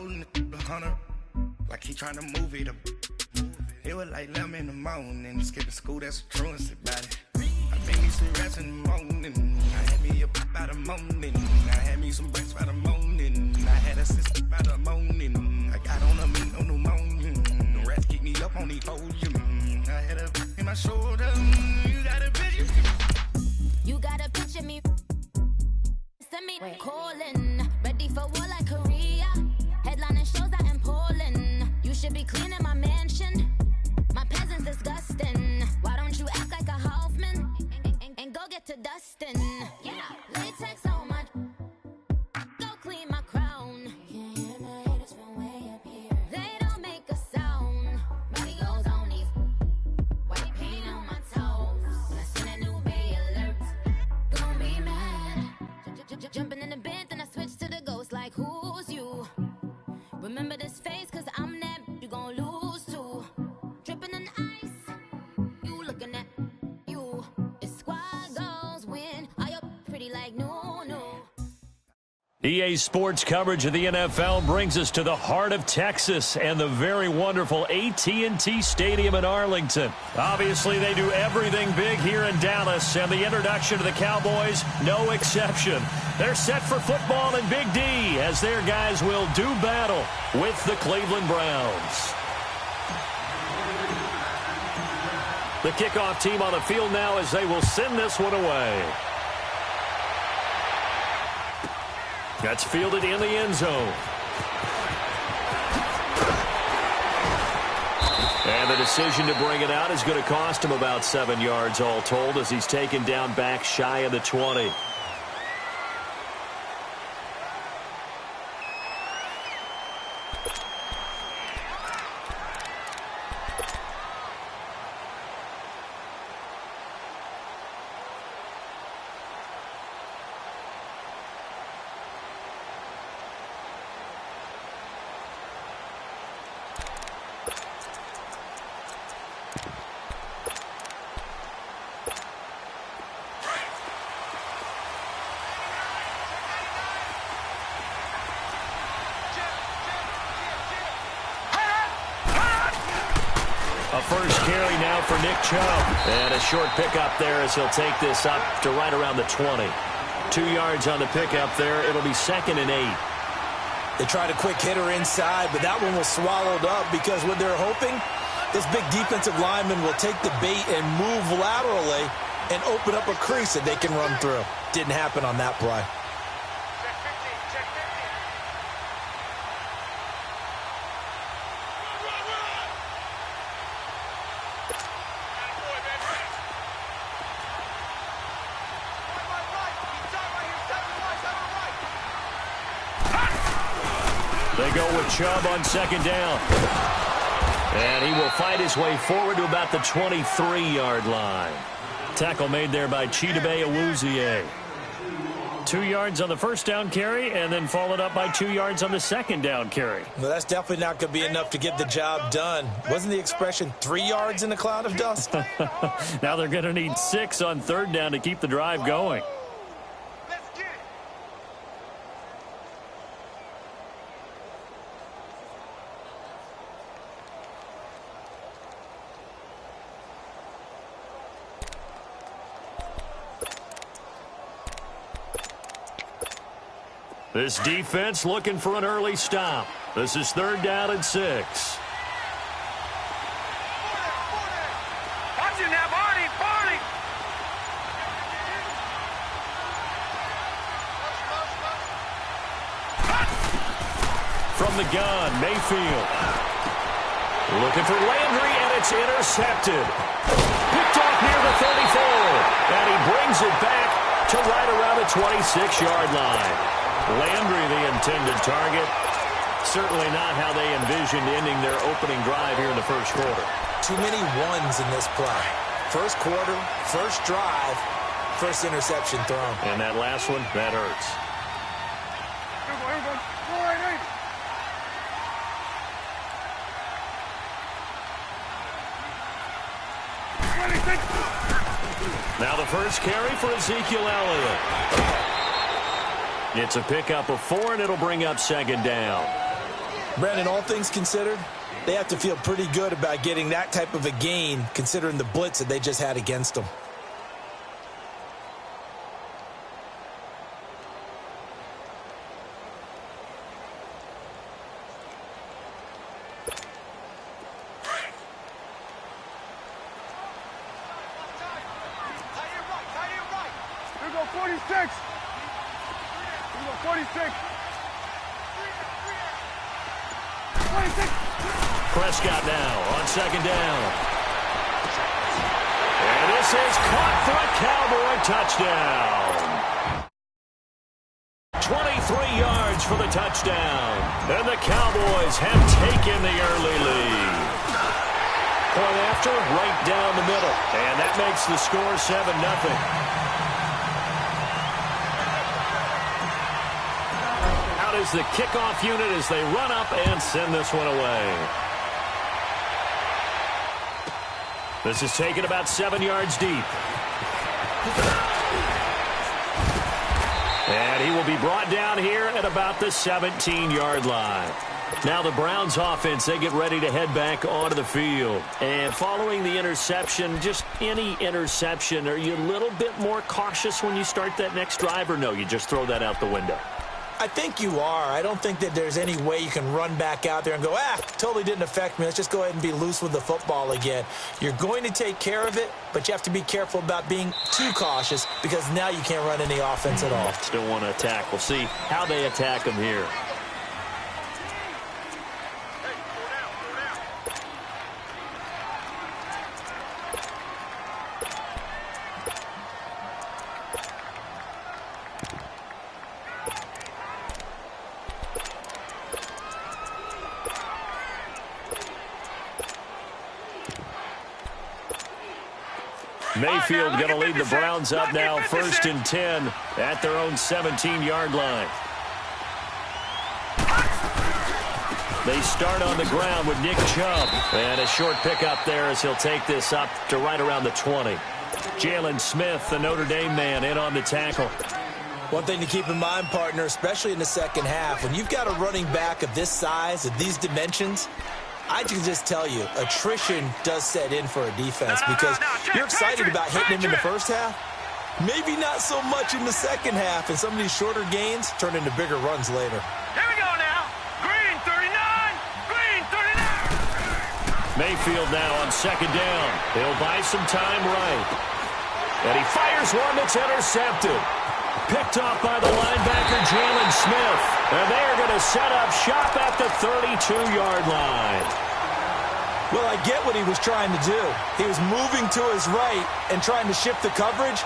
rolling the hunter like he trying to move it up. It was like 11 in the morning, skipping school, that's a truancy about it. I made me some rest in the morning, I had me a pop by the morning, I had me some breaks by the morning, I had a sister by the morning, I got on a meat, no pneumonia, the rats keep me up on the podium, I had a in my shoulder, you got a picture. You got a picture me, send me calling, ready for war like Korea, headlining shows out in Poland, you should be cleaning my mansion. My peasant's disgusting. Why don't you act like a Hoffman and go get to dustin'? Yeah, latex on my go clean my crown. You can hear my haters from way up here. They don't make a sound. Radios on these white paint on my toes. When I send a new Bay alert, gonna be mad. Jumping in the bed, then I switch to the ghost like who's you? Remember this face, cause I'm that you gon' lose too. Dripping in ice, you looking at you. It's squad goals win. Are you pretty like no, no? EA Sports coverage of the NFL brings us to the heart of Texas and the very wonderful AT&T Stadium in Arlington. Obviously, they do everything big here in Dallas, and the introduction to the Cowboys, no exception. They're set for football in Big D as their guys will do battle with the Cleveland Browns. The kickoff team on the field now as they will send this one away. That's fielded in the end zone. And the decision to bring it out is going to cost him about 7 yards all told as he's taken down back shy of the 20. A first carry now for Nick Chubb. And a short pickup there as he'll take this up to right around the 20. 2 yards on the pickup there. It'll be 2nd and 8. They tried a quick hitter inside, but that one was swallowed up because what they're hoping, this big defensive lineman will take the bait and move laterally and open up a crease that they can run through. Didn't happen on that play. They go with Chubb on 2nd down. And he will fight his way forward to about the 23-yard line. Tackle made there by Chidobe Awuzie. 2 yards on the first down carry and then followed up by 2 yards on the 2nd down carry. Well, that's definitely not going to be enough to get the job done. Wasn't the expression 3 yards in a cloud of dust? Now they're going to need 6 on 3rd down to keep the drive going. This defense looking for an early stop. This is 3rd down and 6. Watch it now, Barney, Barney. From the gun, Mayfield. Looking for Landry, and it's intercepted. Picked off near the 34. And he brings it back to right around the 26-yard line. Landry, the intended target. Certainly not how they envisioned ending their opening drive here in the first quarter. Too many ones in this play. First quarter, first drive, first interception thrown. And that last one, that hurts. Now the first carry for Ezekiel Elliott. It's a pickup of 4, and it'll bring up 2nd down. Brandon, all things considered, they have to feel pretty good about getting that type of a gain considering the blitz that they just had against them. Here we go, 46. Here we go, 46. 26. Prescott now on second down. And this is caught for a Cowboy touchdown. 23 yards for the touchdown. And the Cowboys have taken the early lead. Point after, right down the middle. And that makes the score 7-0. Is the kickoff unit as they run up and send this one away. This is taken about 7 yards deep. And he will be brought down here at about the 17-yard line. Now the Browns offense, they get ready to head back onto the field. And following the interception, just any interception, are you a little bit more cautious when you start that next drive, or no, you just throw that out the window? I think you are. I don't think that there's any way you can run back out there and go, totally didn't affect me. Let's just go ahead and be loose with the football again. You're going to take care of it, but you have to be careful about being too cautious because now you can't run any offense at all. Still want to attack. We'll see how they attack them here. Mayfield going to lead the Browns up now, 1st and 10 at their own 17-yard line. They start on the ground with Nick Chubb. And a short pickup there as he'll take this up to right around the 20. Jalen Smith, the Notre Dame man, in on the tackle. One thing to keep in mind, partner, especially in the second half, when you've got a running back of this size, of these dimensions, I can just tell you, attrition does set in for a defense because you're excited about hitting him in the first half. Maybe not so much in the second half, and some of these shorter gains turn into bigger runs later. Here we go now. Green 39. Green 39. Mayfield now on second down. He'll buy some time right. And he fires one that's intercepted. Picked off by the linebacker, Jalen Smith. And they are going to set up shop at the 32-yard line. Well, I get what he was trying to do. He was moving to his right and trying to shift the coverage,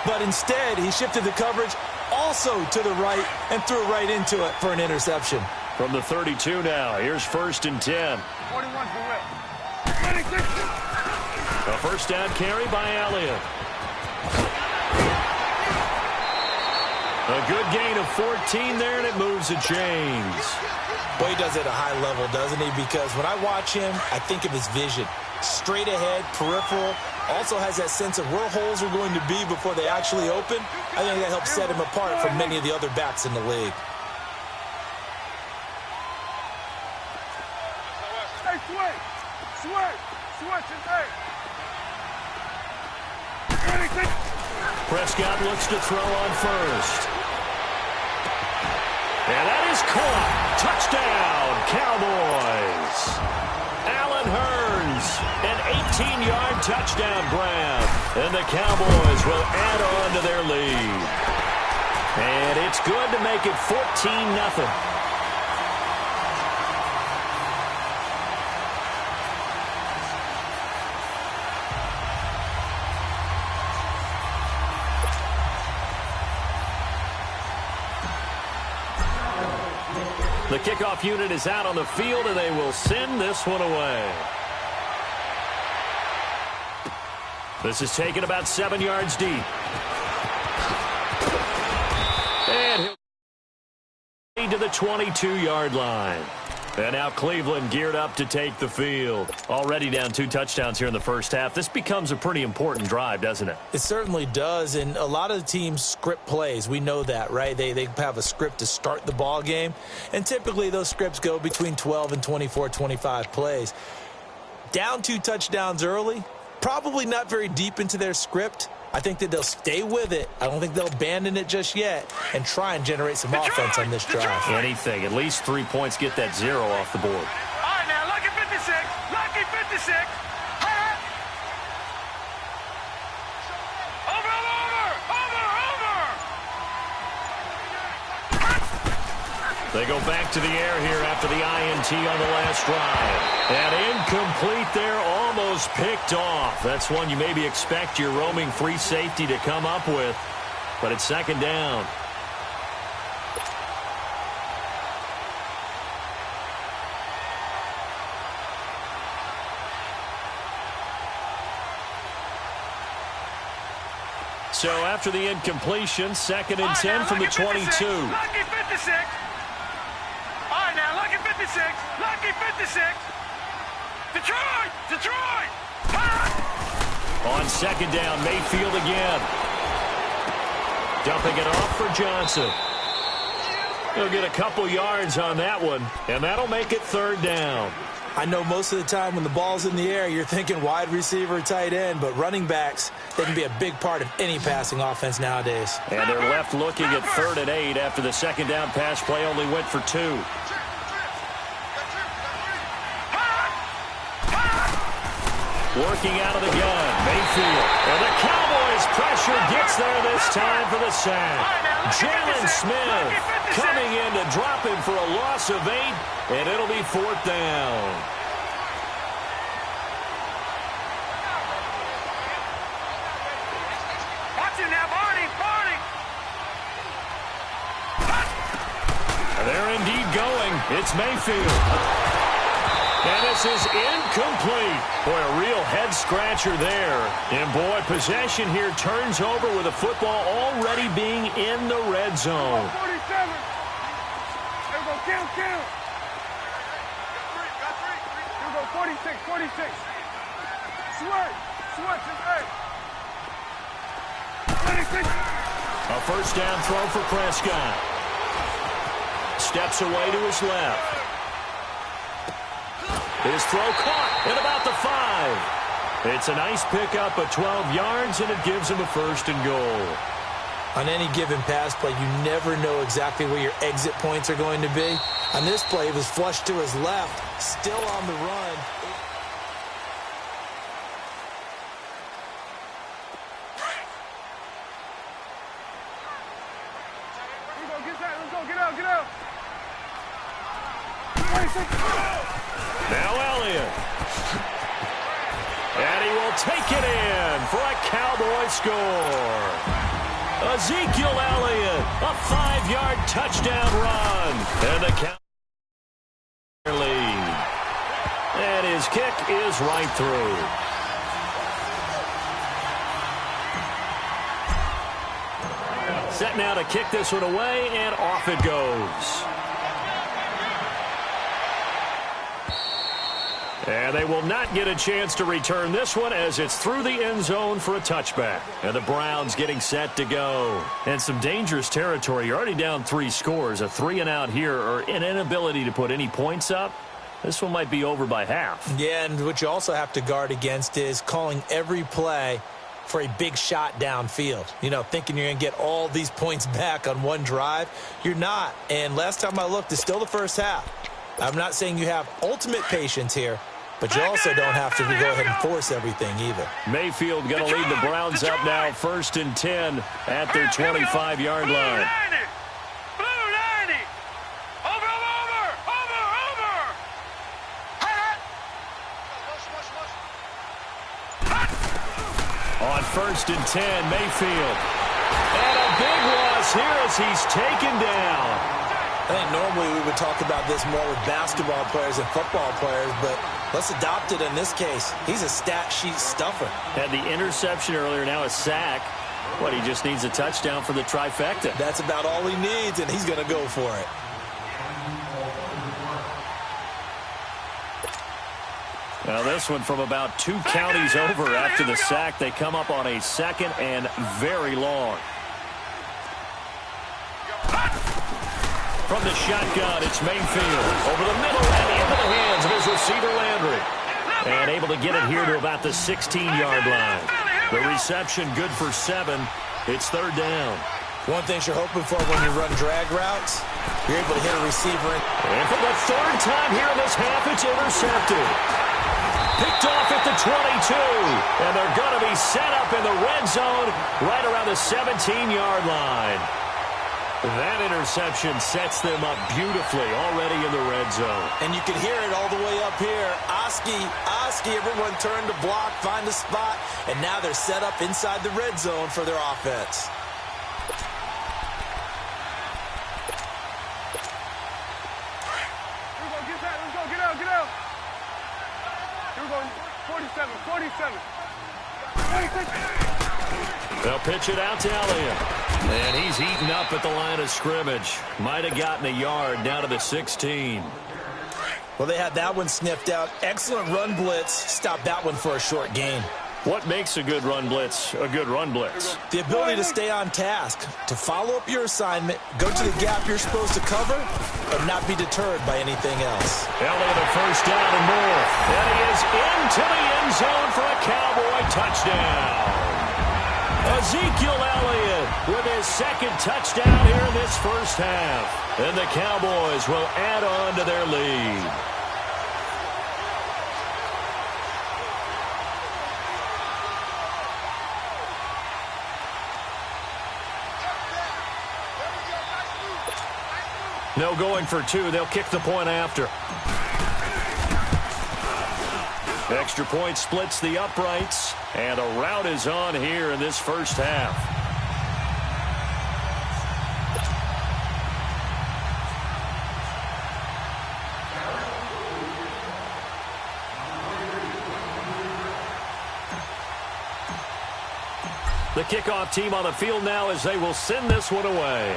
but instead he shifted the coverage also to the right and threw right into it for an interception. From the 32 now, here's 1st and 10. 41 for Whit. 26. A first down carry by Elliott. A good gain of 14 there, and it moves the chains. Boy, he does it at a high level, doesn't he? Because when I watch him, I think of his vision. Straight ahead, peripheral. Also has that sense of where holes are going to be before they actually open. I think that helps set him apart from many of the other backs in the league. Hey, switch, and hey. 26. Prescott looks to throw on first. And that is caught. Touchdown, Cowboys. Allen Hurns, an 18-yard touchdown grab. And the Cowboys will add on to their lead. And it's good to make it 14-0. The kickoff unit is out on the field, and they will send this one away. This is taken about 7 yards deep. And he'll lead to the 22-yard line. And now Cleveland geared up to take the field. Already down 2 touchdowns here in the first half. This becomes a pretty important drive, doesn't it? It certainly does, and a lot of the teams script plays. We know that, right? They have a script to start the ball game, and typically those scripts go between 12 and 24, 25 plays. Down 2 touchdowns early, probably not very deep into their script. I think that they'll stay with it. I don't think they'll abandon it just yet and try and generate some offense on this drive. Anything. At least 3 points, get that 0 off the board. All right, now, lucky 56. Lucky 56. They go back to the air here after the INT on the last drive. And incomplete there, almost picked off. That's one you maybe expect your roaming free safety to come up with. But it's second down. So after the incompletion, 2nd and 10 from the 22. Lucky 56. All right, now, lucky 56. Lucky 56. Detroit. On 2nd down, Mayfield again. Dumping it off for Johnson. He'll get a couple yards on that one, and that'll make it 3rd down. I know most of the time when the ball's in the air, you're thinking wide receiver, tight end, but running backs, they can be a big part of any passing offense nowadays. And they're left looking at 3rd and 8 after the 2nd down pass play only went for 2. Working out of the gun, Mayfield. And the Cowboys pressure gets there this time for the sack. Jalen Smith coming in to drop him for a loss of 8, and it'll be 4th down. Watch it now, Barney. They're indeed going. It's Mayfield. And this is incomplete. Boy, a real head-scratcher there. And, boy, possession here turns over with the football already being in the red zone. 47. There we go, count. Here we go, 46. Switch, it's 8. 26. A 1st down throw for Prescott. Steps away to his left. His throw caught at about the 5. It's a nice pickup of 12 yards, and it gives him a 1st and goal. On any given pass play, you never know exactly where your exit points are going to be. On this play, it was flushed to his left, still on the run. Get out. 26. Now Elliott. And he will take it in for a Cowboy score. Ezekiel Elliott, a 5-yard touchdown run. And the Cowboys lead. And his kick is right through. Set now to kick this one away, and off it goes. And they will not get a chance to return this one as it's through the end zone for a touchback. And the Browns getting set to go. And some dangerous territory. You're already down 3 scores. A 3-and-out here or an inability to put any points up. This one might be over by half. Yeah, and what you also have to guard against is calling every play for a big shot downfield. You know, thinking you're going to get all these points back on one drive. You're not. And last time I looked, it's still the first half. I'm not saying you have ultimate patience here, but you also don't have to go ahead and force everything either. Mayfield going to lead the Browns up now, 1st and 10 at their 25-yard line. Blue 90. Over. On 1st and 10, Mayfield. And a big loss here as he's taken down. I think normally we would talk about this more with basketball players and football players, but let's adopt it in this case. He's a stat sheet stuffer. Had the interception earlier, now a sack. What, he just needs a touchdown for the trifecta. That's about all he needs, and he's going to go for it. Now this one from about 2 counties over after the sack. They come up on a 2nd and very long. From the shotgun, it's Mayfield. Over the middle and into the hands of his receiver, Landry. And able to get it here to about the 16-yard line. The reception good for 7. It's 3rd down. One thing you're hoping for when you run drag routes, you're able to hit a receiver. And for the 3rd time here in this half, it's intercepted. Picked off at the 22. And they're going to be set up in the red zone right around the 17-yard line. That interception sets them up beautifully already in the red zone. And you can hear it all the way up here. Oski, everyone turned to block, find a spot, and now they're set up inside the red zone for their offense. Get out. Here we go, 47. They'll pitch it out to Elliott. And he's eaten up at the line of scrimmage. Might have gotten a yard down to the 16. Well, they had that one sniffed out. Excellent run blitz. Stopped that one for a short gain. What makes a good run blitz a good run blitz? The ability to stay on task, to follow up your assignment, go to the gap you're supposed to cover, and not be deterred by anything else. Elliott a 1st down and more. And he is into the end zone for a Cowboy touchdown. Ezekiel Elliott with his 2nd touchdown here in this 1st half. And the Cowboys will add on to their lead. No going for 2. They'll kick the point after. Extra point splits the uprights. And a rout is on here in this 1st half. The kickoff team on the field now as they will send this one away.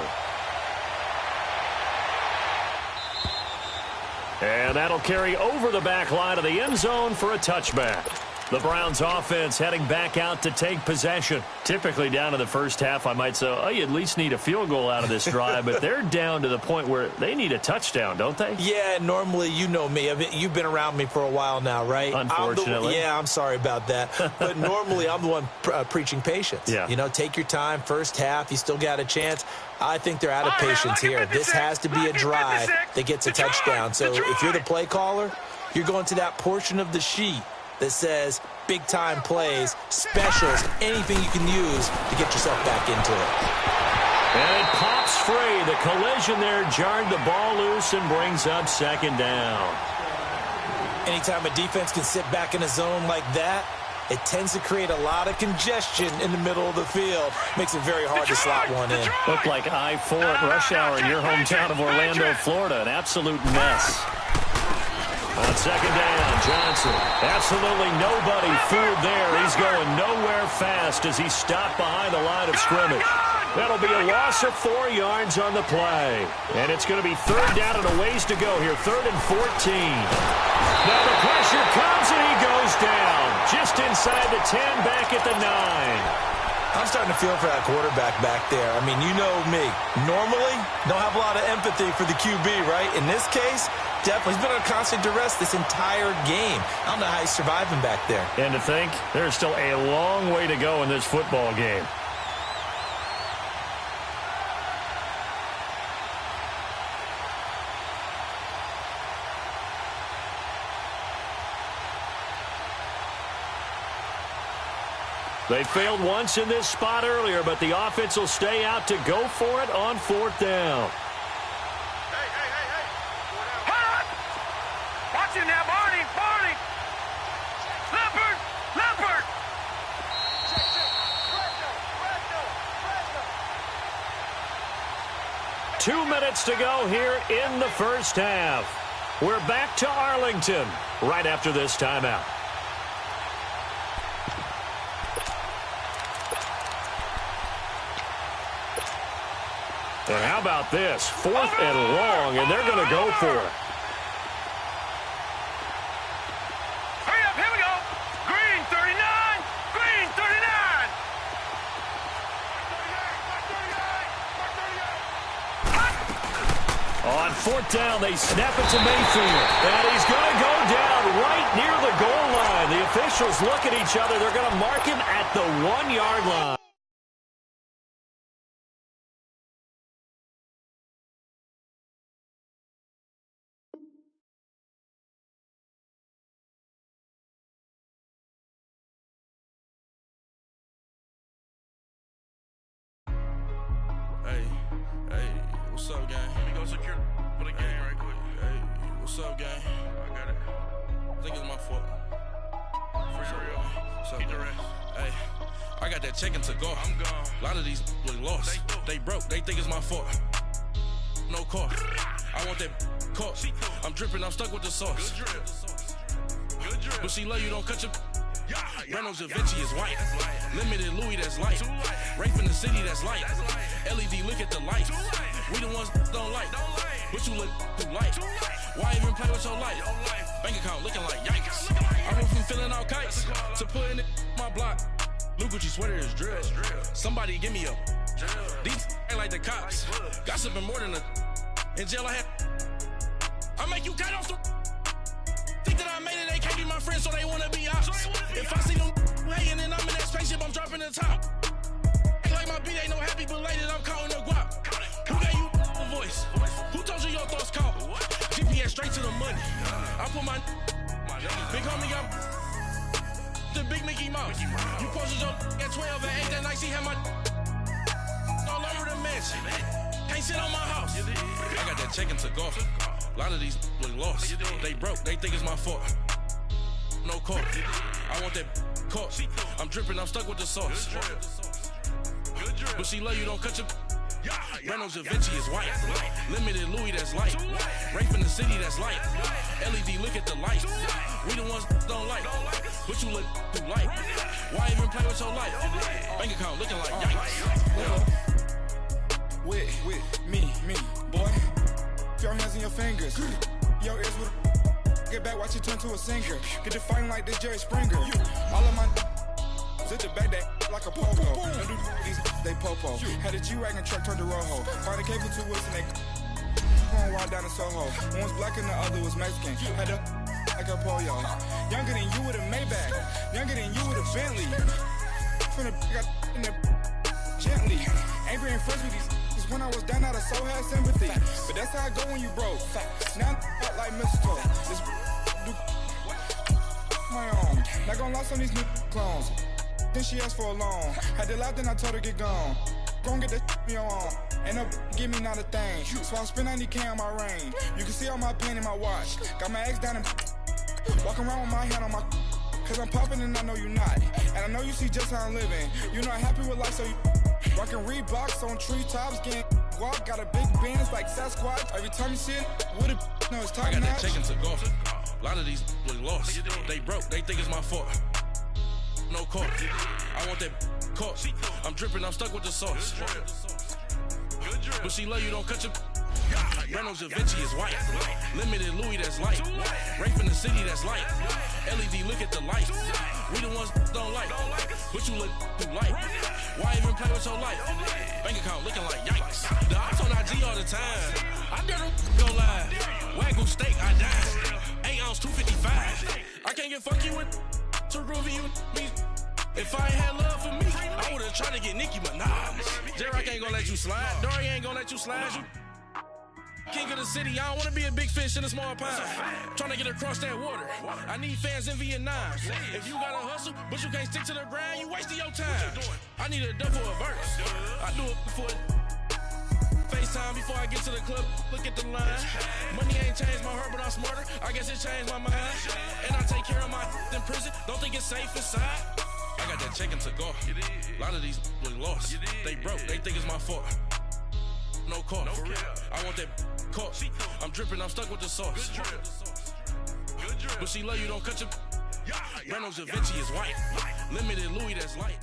And that'll carry over the back line of the end zone for a touchback. The Browns offense heading back out to take possession. Typically down in the 1st half, I might say, oh, you at least need a field goal out of this drive. But they're down to the point where they need a touchdown, don't they? Yeah, normally, you know me. You've been around me for a while now, right? Unfortunately. I'm sorry about that. But normally, I'm the one preaching patience. Yeah. You know, take your time. 1st half, you still got a chance. I think they're out of patience here. This has to be a drive that gets a touchdown. So if you're the play caller, you're going to that portion of the sheet that says big-time plays, specials, anything you can use to get yourself back into it. And it pops free. The collision there jarred the ball loose and brings up 2nd down. Anytime a defense can sit back in a zone like that, it tends to create a lot of congestion in the middle of the field. Makes it very hard to slot one in. Looked like I-4 at rush hour in your hometown of Orlando, Florida. An absolute mess. On 2nd down, Johnson. Absolutely nobody fooled there. He's going nowhere fast as he's stopped behind the line of scrimmage. That'll be a loss of 4 yards on the play. And it's going to be 3rd down and a ways to go here. 3rd and 14. Now the pressure comes and he goes down. Just inside the 10, back at the 9. I'm starting to feel for that quarterback back there. I mean, you know me. Normally, don't have a lot of empathy for the QB, right? In this case, definitely. He's been on constant duress this entire game. I don't know how he's surviving back there. And to think, there's still a long way to go in this football game. They failed once in this spot earlier, but the offense will stay out to go for it on 4th down. Hey. Hold on. Watch it now, Barney. Leopard. Check. 2 minutes to go here in the 1st half. We're back to Arlington right after this timeout. And how about this? 4th and long, and they're going to go for it. On fourth down, they snap it to Mayfield. And he's going to go down right near the goal line. The officials look at each other. They're going to mark him at the 1-yard line. Hey, what's up, gang? Let me go secure for the game right quick. Hey, what's up, gang? I got it. I think it's my fault. For real. Keep the rest. Hey, I got that chicken to go. I'm gone. A lot of these look lost. They broke. They think it's my fault. No car. I want that car. I'm dripping. I'm stuck with the sauce. Good drip. But she love you. Don't cut your. Reynolds Da Vinci is white. Limited Louis, that's light. Rape in the city, that's light. LED, look at the lights. We the ones don't like. But you look too light. Why even play with your life? Bank account looking like yikes. I went from filling out kites to putting it in my block. Blue Gucci sweater is drill. Somebody give me a. These ain't like the cops. Gossiping more than a. In jail I had. I make you cut off the. Think that I made it, they can't be my friends, so they wanna be ops. If I see them hating and I'm in that spaceship, I'm dropping the top. Ain't like my beat ain't no happy, but later I'm counting the guap. Who gave you the voice? Who told you your thoughts count? GPS straight to the money. I put my big homie got the big Mickey Mouse. You posted your at 12 and 8 that night, she had my all over the mansion. Can't sit on my house. I got that chicken to go. A lot of these look lost. They broke. They think it's my fault. No car. I want that car. I'm dripping. I'm stuck with the sauce. But she love you. Don't cut your. Reynolds Da Vinci is white. Limited Louis, that's light. Rape in the city, that's light. LED, look at the lights. We the ones don't like. But you look too light. Why even play with your life? Bank account looking like yikes. With me, boy. Your hands in your fingers. Your ears with get back, watch you turn to a singer. Get to fighting like this Jerry Springer. All of my zip the back that like a popo. Don't do these they popo. Had a G-Wagon truck turned to Rojo. Find a cable 2 wheels and they going wild down in Soho. One was black and the other was Mexican. Had a like a pollo. Younger than you with a Maybach. Younger than you with a Bentley. From the got in the gently. Ain't being friends with these. When I was down, I so had sympathy. But that's how I go when you broke. Now I'm like mistletoe. This do my own. Not gonna lie, some of these new clones. Then she asked for a loan. Had to laugh, then I told her get gone. Gon' get that me on. Ain't no give me not a thing. So I spend 90K on my range. You can see all my pain in my watch. Got my ex down and walking around with my hand on my. Cause I'm popping and I know you not. And I know you see just how I'm living. You're not happy with life, so you. Rockin' Reeboks on treetops, getting guap, got a big band, it's like Sasquatch. Every time you see it, with it, no, it's time. I got that chicken to go. A lot of these look lost. They broke, they think it's my fault. No car. I want that car. I'm dripping, I'm stuck with the sauce. But she love you, don't cut your. Reynolds Da Vinci is white. Limited Louis, that's light. Rape in the city, that's light. LED, look at the lights. We the ones don't like. But you look too light. Why even play with your life? Bank account looking like yikes. The ops on IG all the time. I dare them go live. Wagyu steak, I died. 8 ounce, 255. I can't get funky with too groovy you me. If I ain't had love for me, I would've tried to get Nicki Minaj. Derek ain't gonna let you slide. Dory ain't gonna let you slide. You king of the city, I don't wanna be a big fish in a small pond. Trying to get across that water. I need fans in Vietnam. If you gotta hustle, but you can't stick to the grind, you wasting your time. I need a dub for a verse. I do it for FaceTime before I get to the club. Look at the line. Money ain't changed my heart, but I'm smarter. I guess it changed my mind. And I take care of my in prison. Don't think it's safe inside. I got that chicken to go. A lot of these look lost. They broke. They think it's my fault. No car. I want that car. I'm dripping. I'm stuck with the sauce. But she love you. Don't cut your. Reynolds Da Vinci is white. Limited Louis, that's light.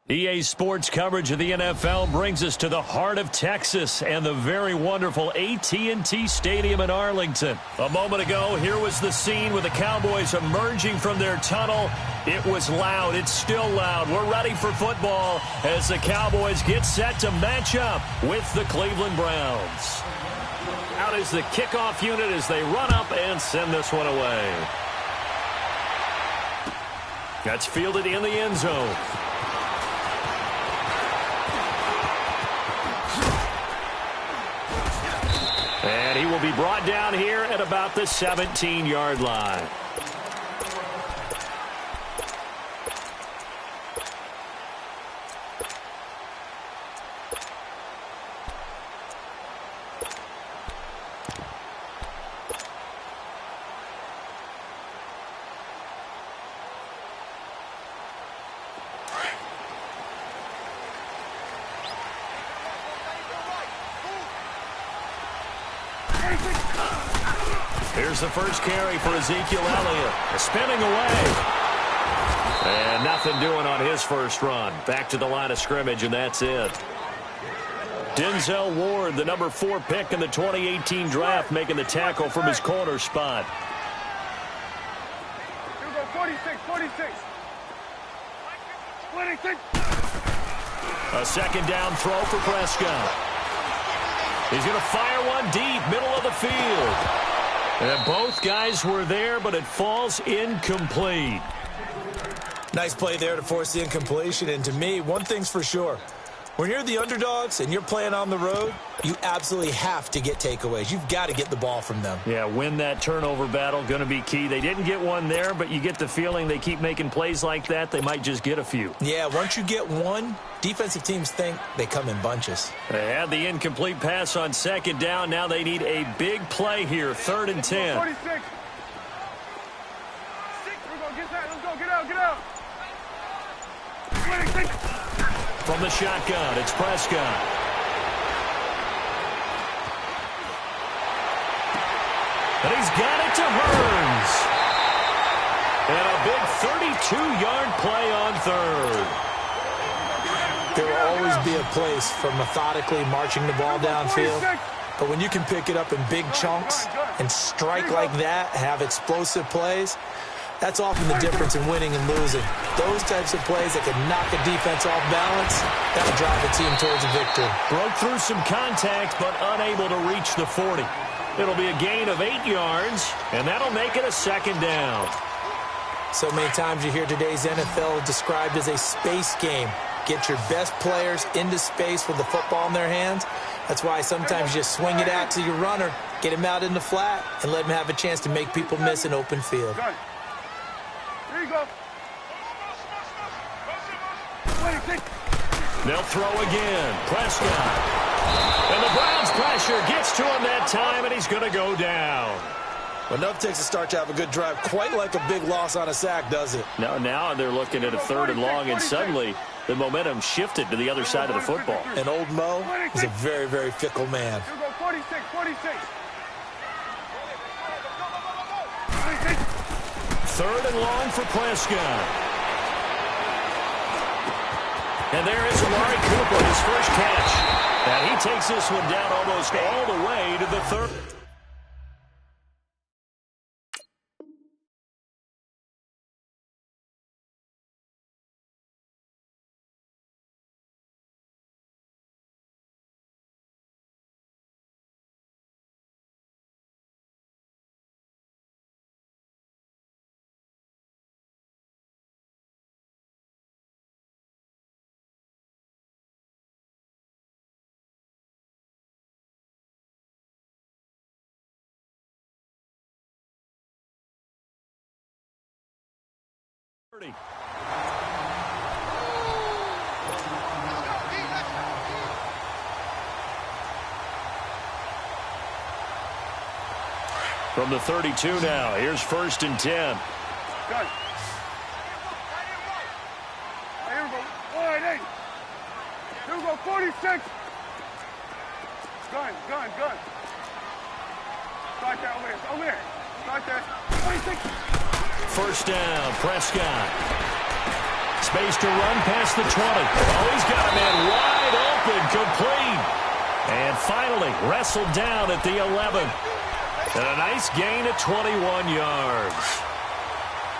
EA Sports coverage of the NFL brings us to the heart of Texas and the very wonderful AT&T Stadium in Arlington. A moment ago, here was the scene with the Cowboys emerging from their tunnel. It was loud. It's still loud. We're ready for football as the Cowboys get set to match up with the Cleveland Browns. Out is the kickoff unit as they run up and send this one away. That's fielded in the end zone. And he will be brought down here at about the 17-yard line. Here's the first carry for Ezekiel Elliott. Spinning away. And nothing doing on his first run. Back to the line of scrimmage, and that's it. Denzel Ward, the number 4 pick in the 2018 draft, making the tackle from his corner spot. Here we go, 46, 46. 26. A second down throw for Prescott. He's going to fire one deep, middle of the field. And both guys were there, but it falls incomplete. Nice play there to force the incompletion. And to me, one thing's for sure. When you're the underdogs and you're playing on the road, you absolutely have to get takeaways. You've got to get the ball from them. Yeah, win that turnover battle, going to be key. They didn't get one there, but you get the feeling they keep making plays like that, they might just get a few. Yeah, once you get one, defensive teams think they come in bunches. They had the incomplete pass on second down. Now they need a big play here, 3rd and 10. 46. Here we go, get that. Let's go, get out, get out. 26. From the shotgun, it's Prescott. And he's got it to Hurns. And a big 32-yard play on 3rd. There will always be a place for methodically marching the ball downfield. But when you can pick it up in big chunks and strike like that, have explosive plays, that's often the difference in winning and losing. Those types of plays that can knock a defense off balance, that'll drive a team towards a victory. Broke through some contact, but unable to reach the 40. It'll be a gain of 8 yards, and that'll make it a second down. So many times you hear today's NFL described as a space game. Get your best players into space with the football in their hands. That's why sometimes you just swing it out to your runner, get him out in the flat, and let him have a chance to make people miss an open field. Here you go. 26. They'll throw again. Prescott. And the Browns' pressure gets to him that time, and he's going to go down. Enough takes a start to have a good drive. Quite like a big loss on a sack, does it? Now they're looking at a 3rd and long, and suddenly the momentum shifted to the other side of the football. And old Mo is a very, very fickle man. Here we go, 46, 46. 3rd and long for Prescott. And there is Amari Cooper, his first catch. And he takes this one down almost all the way to the 3rd. From the 32 now, here's 1st and 10. Gun. Here we go. All right, 8. Here we go, 46. Gun. Start that over there. Start that. 26. 1st down, Prescott. Space to run past the 20. Oh, he's got a man wide open, complete. And finally wrestled down at the 11. And a nice gain of 21 yards.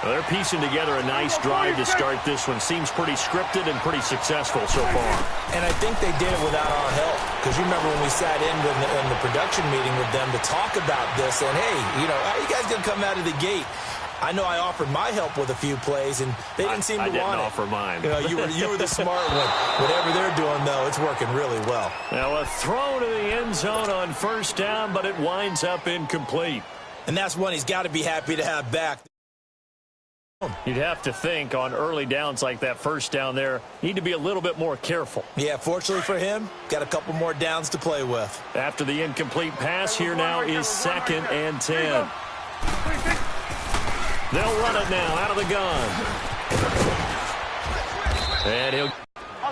Well, they're piecing together a nice drive to start this one. Seems pretty scripted and pretty successful so far. And I think they did it without our help. Because you remember when we sat in the production meeting with them to talk about this, and hey, how are you guys going to come out of the gate? I know I offered my help with a few plays, and they didn't seem to want it. I didn't offer mine. You were the smart one. Whatever they're doing, though, it's working really well. Now a throw to the end zone on first down, but it winds up incomplete. And that's one he's got to be happy to have back. You'd have to think on early downs like that first down there, need to be a little bit more careful. Yeah, fortunately for him, got a couple more downs to play with. After the incomplete pass, here now is 2nd and 10. They'll run it now out of the gun. And he'll...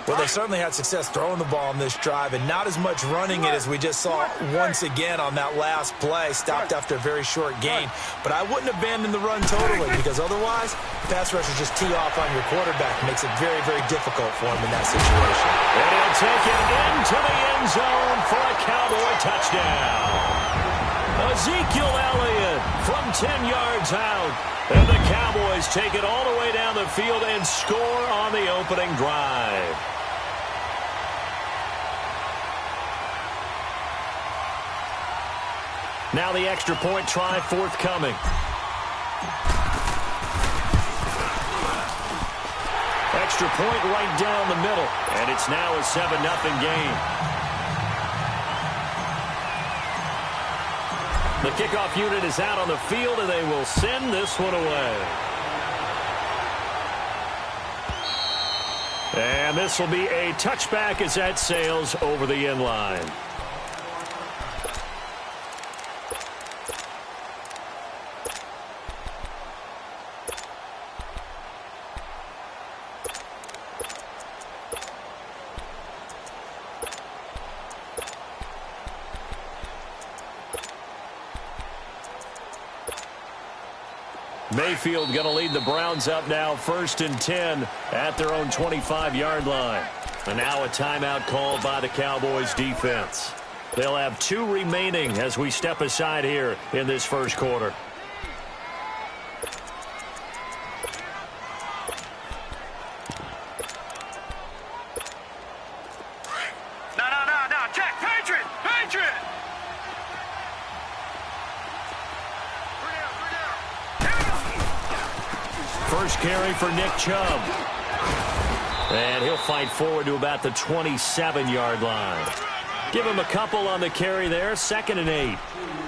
Well, they certainly had success throwing the ball on this drive, and not as much running it as we just saw once again on that last play. Stopped after a very short gain. But I wouldn't abandon the run totally, because otherwise, pass rushers just tee off on your quarterback. Makes it very, very difficult for him in that situation. And he'll take it into the end zone for a Cowboy touchdown. Ezekiel Elliott from 10 yards out. And the Cowboys take it all the way down the field and score on the opening drive. Now the extra point try forthcoming. Extra point right down the middle. And it's now a 7-0 game. The kickoff unit is out on the field, and they will send this one away. And this will be a touchback as that sails over the end line. Mayfield going to lead the Browns up now 1st and 10 at their own 25-yard line. And now a timeout called by the Cowboys defense. They'll have 2 remaining as we step aside here in this first quarter. No, check, Patriot! First carry for Nick Chubb. And he'll fight forward to about the 27-yard line. Give him a couple on the carry there. 2nd and 8.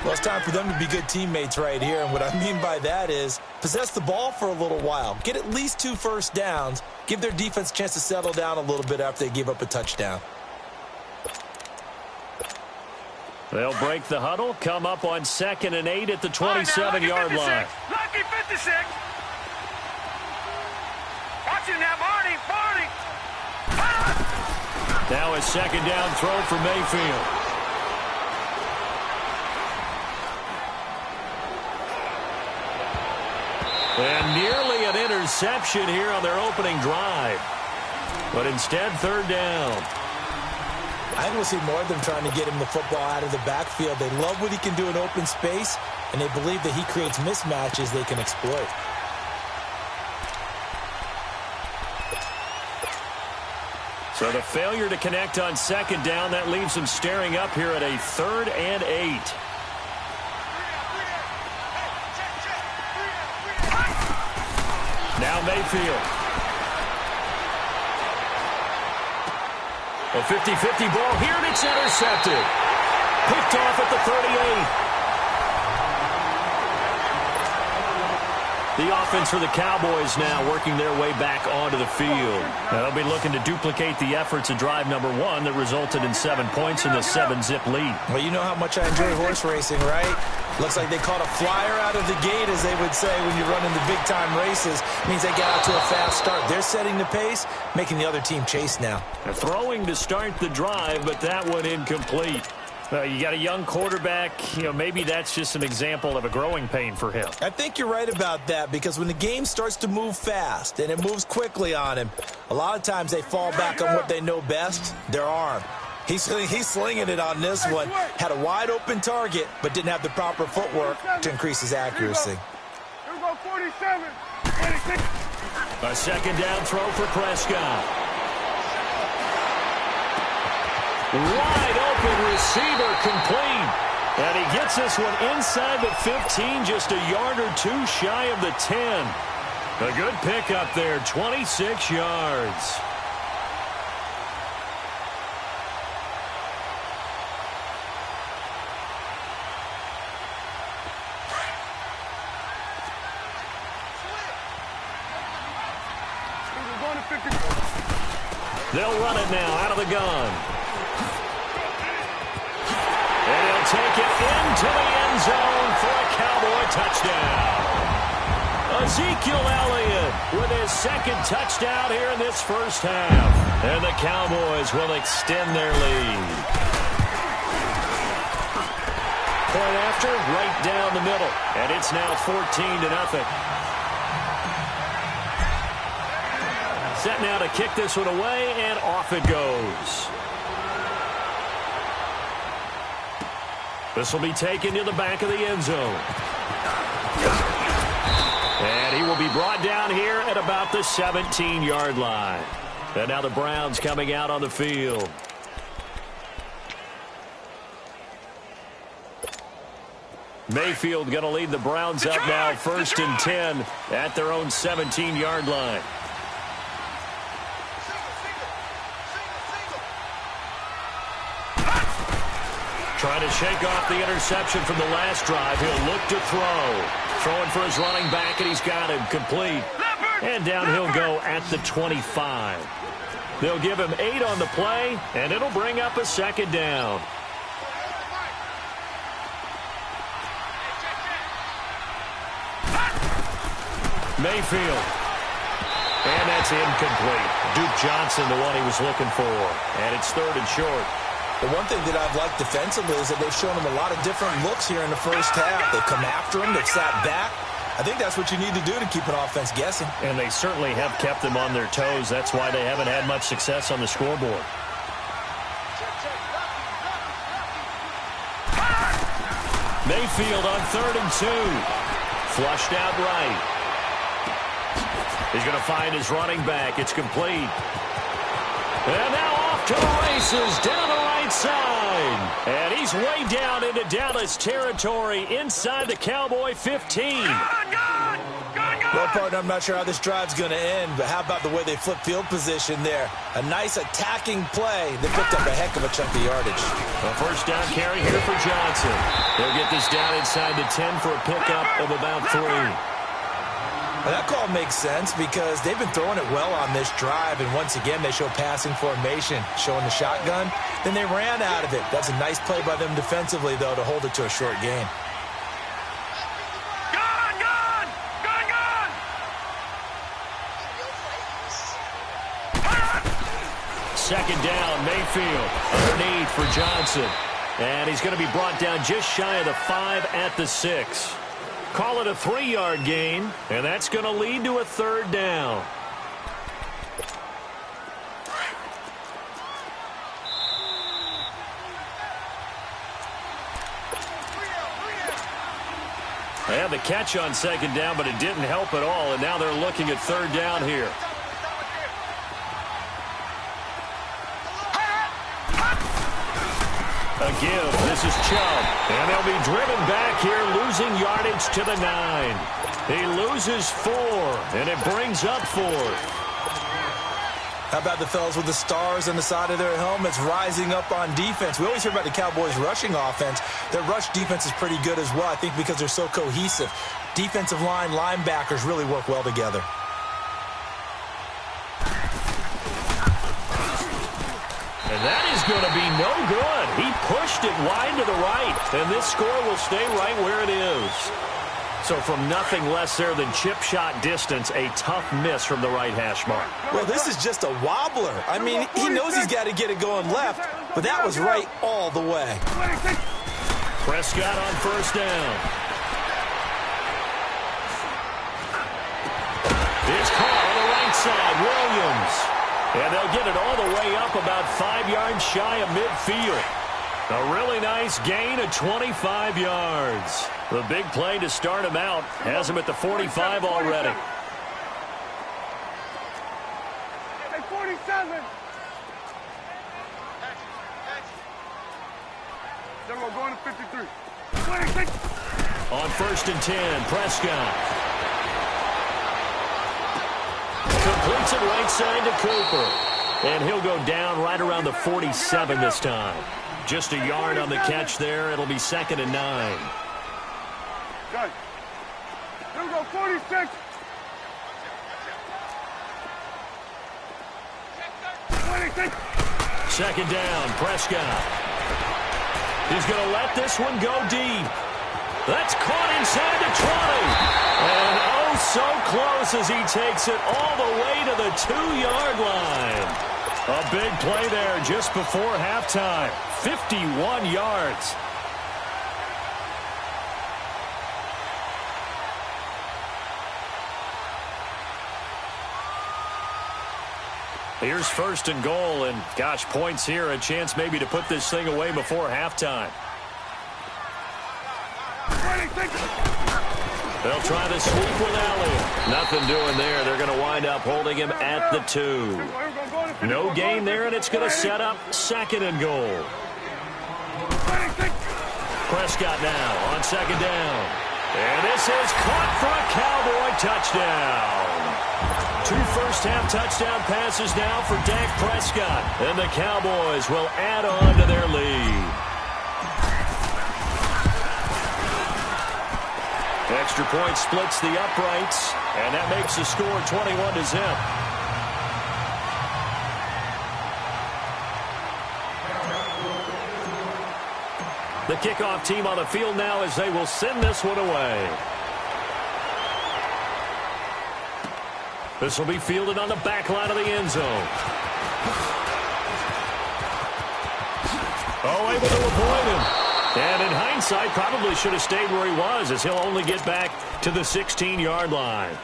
Well, it's time for them to be good teammates right here. And what I mean by that is possess the ball for a little while. Get at least 2 first downs. Give their defense a chance to settle down a little bit after they give up a touchdown. They'll break the huddle. Come up on 2nd and 8 at the 27-yard line. Lucky 56. Watch it now, Barney. Now a 2nd down throw for Mayfield. And nearly an interception here on their opening drive. But instead, 3rd down. I think we'll see more of them trying to get him the football out of the backfield. They love what he can do in open space, and they believe that he creates mismatches they can exploit. So the failure to connect on 2nd down, that leaves them staring up here at a 3rd and 8. Now Mayfield. A 50-50 ball here, and it's intercepted. Picked off at the 38. The offense for the Cowboys now working their way back onto the field. Now they'll be looking to duplicate the efforts of drive number 1 that resulted in 7 points in the 7-zip lead. Well, you know how much I enjoy horse racing, right? Looks like they caught a flyer out of the gate, as they would say when you run into big-time races. Means they got out to a fast start. They're setting the pace, making the other team chase now. They're throwing to start the drive, but that one incomplete. You got a young quarterback, maybe that's just an example of a growing pain for him. I think you're right about that, because when the game starts to move fast and it moves quickly on him, a lot of times they fall back on what they know best, their arm. He's slinging it on this one. Had a wide open target, but didn't have the proper footwork to increase his accuracy. Here we go, 47. A second down throw for Prescott. Wide open receiver complete. And he gets this one inside the 15, just a yard or two shy of the 10. A good pickup there, 26 yards. They'll run it now out of the gun. And he'll take it into the end zone for a Cowboy touchdown. Ezekiel Elliott with his second touchdown here in this first half. And the Cowboys will extend their lead. Point after, right down the middle. And it's now 14-0. Set now to kick this one away, and off it goes. This will be taken to the back of the end zone. And he will be brought down here at about the 17-yard line. And now the Browns coming out on the field. Mayfield going to lead the Browns up now, 1st and 10 at their own 17-yard line. Trying to shake off the interception from the last drive. He'll look to throw. Throwing for his running back, and he's got him complete. And down he'll go at the 25. They'll give him 8 on the play, and it'll bring up a second down. Mayfield. And that's incomplete. Duke Johnson, the one he was looking for. And it's 3rd and short. The one thing that I've liked defensively is that they've shown him a lot of different looks here in the first half. They've come after him. They've sat back. I think that's what you need to do to keep an offense guessing. And they certainly have kept them on their toes. That's why they haven't had much success on the scoreboard. Mayfield on 3rd and 2. Flushed out right. He's going to find his running back. It's complete. And now off to the races down the right side. And he's way down into Dallas territory inside the Cowboy 15. Well, partner, I'm not sure how this drive's going to end, but how about the way they flip field position there? A nice attacking play that picked up a heck of a chunk of yardage. A first down carry here for Johnson. They'll get this down inside the 10 for a pickup of about 3. Well, that call makes sense because they've been throwing it well on this drive, and once again they show passing formation, showing the shotgun. Then they ran out of it. That's a nice play by them defensively, though, to hold it to a short gain. Second down, Mayfield underneath for Johnson. And he's going to be brought down just shy of the 5 at the 6. Call it a 3-yard gain, and that's going to lead to a 3rd down. They had the catch on 2nd down, but it didn't help at all, and now they're looking at 3rd down here. A give. This is Chubb. And they'll be driven back here, losing yardage to the 9. He loses 4, and it brings up 4th. How about the fellas with the stars on the side of their helmets rising up on defense? We always hear about the Cowboys' rushing offense. Their rush defense is pretty good as well, I think, because they're so cohesive. Defensive line, linebackers really work well together. And that is going to be no good. He pushed it wide to the right, and this score will stay right where it is. So from nothing less there than chip shot distance, a tough miss from the right hash mark. Well, this is just a wobbler. I mean, he knows he's got to get it going left, but that was right all the way. Prescott on 1st down. It's caught on the right side, Williams. And they'll get it all the way up about 5 yards shy of midfield. A really nice gain of 25 yards. The big play to start him out has him at the 45 already. 47. Then we're going to 53. 26. On 1st and 10, Prescott. Completes it right side to Cooper. And he'll go down right around the 47 this time. Just a yard on the catch there. It'll be 2nd and 9. Good. Here we go, 46. 26. 2nd down, Prescott. He's going to let this one go deep. That's caught inside the 20. And oh, so close as he takes it all the way to the 2-yard line. A big play there just before halftime. 51 yards. Here's 1st and goal, and gosh, points here, a chance maybe to put this thing away before halftime. They'll try the sweep with Elliott. Nothing doing there. They're going to wind up holding him at the 2. No gain there, and it's going to set up 2nd and goal. Prescott now on 2nd down. And this is caught for a Cowboy touchdown. 2 first-half touchdown passes now for Dak Prescott. And the Cowboys will add on to their lead. Extra point splits the uprights, and that makes the score 21-0. The kickoff team on the field now as they will send this one away. This will be fielded on the back line of the end zone. Oh, able to avoid him. And in hindsight, probably should have stayed where he was, as he'll only get back to the 16-yard line.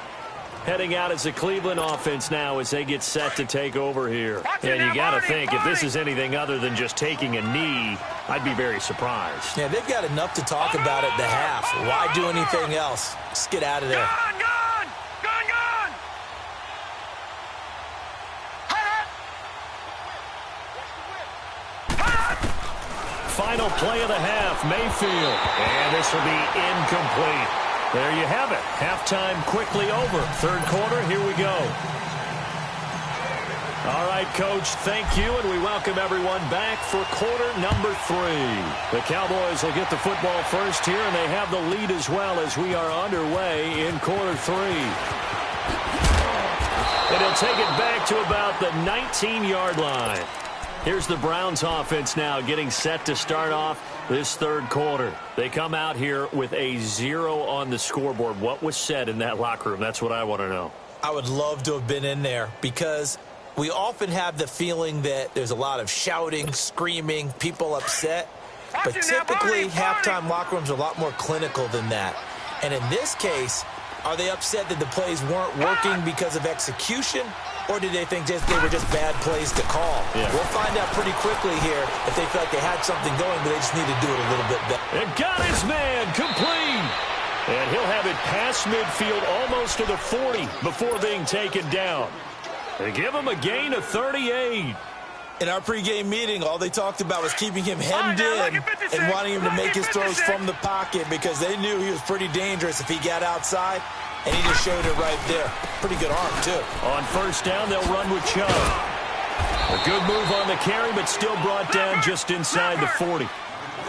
Heading out as the Cleveland offense now as they get set to take over here. And you got to think, if this is anything other than just taking a knee, I'd be very surprised. Yeah, they've got enough to talk about at the half. Why do anything else? Just get out of there. Final play of the half, Mayfield. And this will be incomplete. There you have it. Halftime quickly over. 3rd quarter, here we go. All right, Coach, thank you, and we welcome everyone back for quarter number 3. The Cowboys will get the football first here, and they have the lead as well as we are underway in quarter 3. And he'll take it back to about the 19-yard line. Here's the Browns offense now getting set to start off this 3rd quarter. They come out here with a 0 on the scoreboard. What was said in that locker room? That's what I want to know. I would love to have been in there because we often have the feeling that there's a lot of shouting, screaming, people upset. But typically, halftime locker rooms are a lot more clinical than that. And in this case, are they upset that the plays weren't working because of execution? Or did they think they were just bad plays to call? Yeah. We'll find out pretty quickly here if they felt like they had something going, but they just need to do it a little bit better. And got his man complete. And he'll have it past midfield almost to the 40 before being taken down. They give him a gain of 38. In our pregame meeting, all they talked about was keeping him hemmed in and wanting him to make his throws from the pocket because they knew he was pretty dangerous if he got outside. And he just showed it right there. Pretty good arm, too. On 1st down, they'll run with Chubb. A good move on the carry, but still brought down just inside the 40.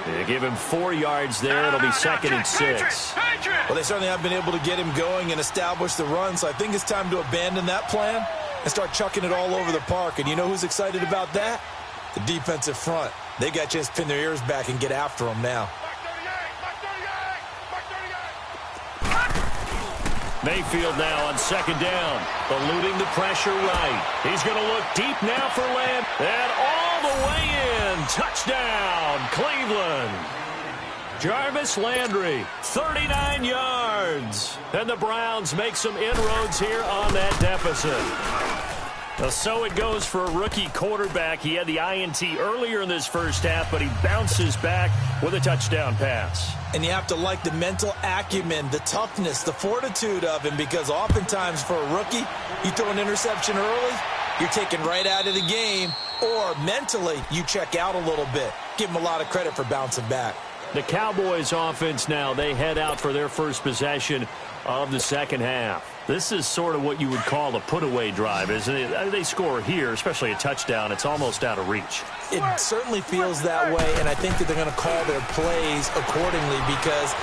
They give him 4 yards there. It'll be 2nd and 6. Well, they certainly have been able to get him going and establish the run, so I think it's time to abandon that plan and start chucking it all over the park. And you know who's excited about that? The defensive front. They got a chance to pin their ears back and get after him now. Mayfield now on 2nd down, eluding the pressure right. He's going to look deep now for Lamb, and all the way in. Touchdown, Cleveland. Jarvis Landry, 39 yards. And the Browns make some inroads here on that deficit. So it goes for a rookie quarterback. He had the INT earlier in this first half, but he bounces back with a touchdown pass. And you have to like the mental acumen, the toughness, the fortitude of him, because oftentimes for a rookie, you throw an interception early, you're taken right out of the game, or mentally you check out a little bit. Give them a lot of credit for bouncing back. The Cowboys offense now, they head out for their first possession of the second half. This is sort of what you would call a put-away drive, isn't it? They score here, especially a touchdown. It's almost out of reach. It certainly feels that way, and I think that they're going to call their plays accordingly, because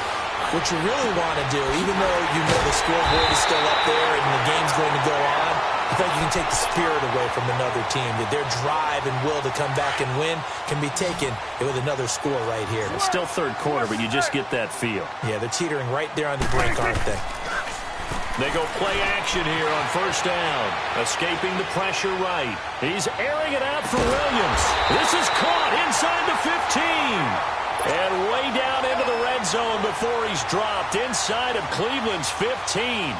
what you really want to do, even though you know the scoreboard is still up there and the game's going to go on, I think you can take the spirit away from another team, that their drive and will to come back and win can be taken with another score right here. It's still third quarter, but you just get that feel. Yeah, they're teetering right there on the brink, aren't they? They go play action here on first down. Escaping the pressure right. He's airing it out for Williams. This is caught inside the 15. And way down into the red zone before he's dropped inside of Cleveland's 15.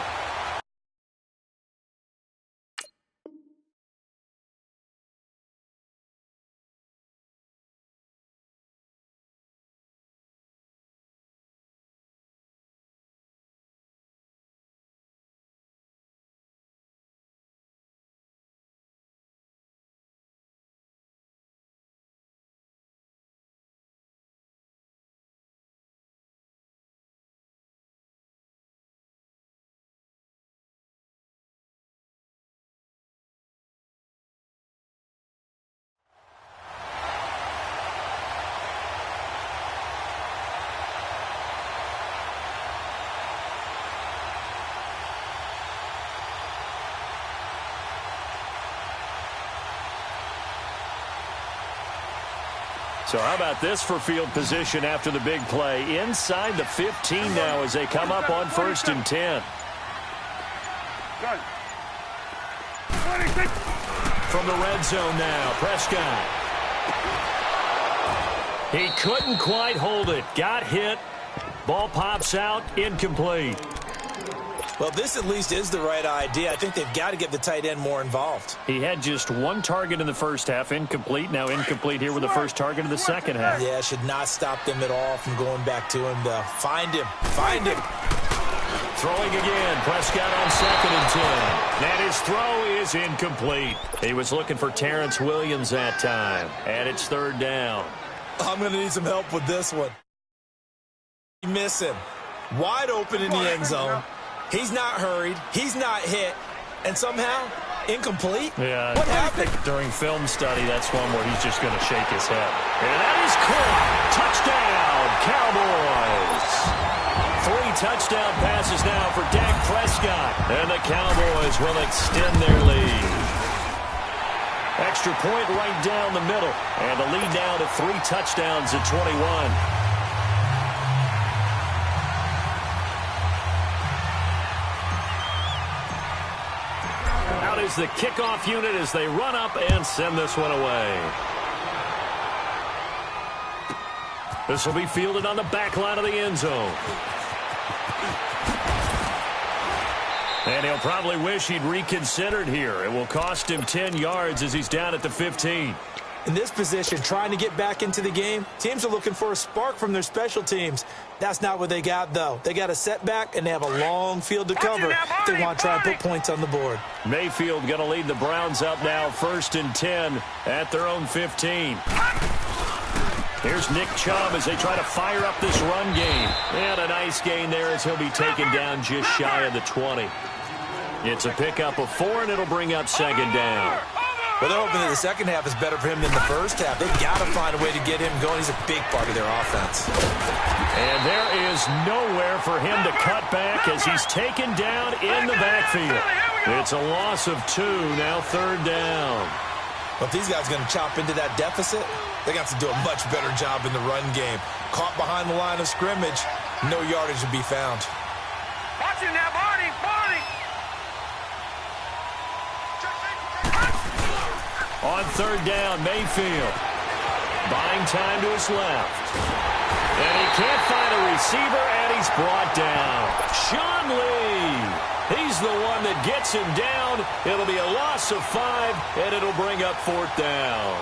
So how about this for field position after the big play? Inside the 15 now as they come up on 1st and 10. From the red zone now, Prescott. He couldn't quite hold it. Got hit. Ball pops out, incomplete. Well, this at least is the right idea. I think they've got to get the tight end more involved. He had just one target in the first half, incomplete. Now incomplete here with the first target of the second half. Yeah, should not stop them at all from going back to him to find him. Find him. Throwing again. Prescott on 2nd and 10. And his throw is incomplete. He was looking for Terrence Williams that time. And it's 3rd down. I'm going to need some help with this one. Miss him. Wide open in the end zone. He's not hurried. He's not hit. And somehow, incomplete? Yeah. What happened? During film study, that's one where he's just going to shake his head. And that is caught. Touchdown, Cowboys. 3 touchdown passes now for Dak Prescott. And the Cowboys will extend their lead. Extra point right down the middle. And the lead now to 3 touchdowns at 21. Is the kickoff unit as they run up and send this one away. This will be fielded on the back line of the end zone. And he'll probably wish he'd reconsidered here. It will cost him 10 yards as he's down at the 15. In this position, trying to get back into the game, teams are looking for a spark from their special teams. That's not what they got, though. They got a setback, and they have a long field to cover if they want to try and put points on the board. Mayfield going to lead the Browns up now, 1st and 10 at their own 15. Here's Nick Chubb as they try to fire up this run game. And a nice gain there as he'll be taken down just shy of the 20. It's a pickup of 4, and it'll bring up 2nd down. Well, they're hoping that the second half is better for him than the first half. They've got to find a way to get him going. He's a big part of their offense. And there is nowhere for him to cut back as he's taken down in the backfield. It's a loss of 2, now 3rd down. Well, if these guys are going to chop into that deficit, they got to do a much better job in the run game. Caught behind the line of scrimmage, no yardage to be found. Watch it now, Barney, Barney. On 3rd down, Mayfield. Buying time to his left. And he can't find a receiver, and he's brought down. Sean Lee. He's the one that gets him down. It'll be a loss of 5, and it'll bring up 4th down.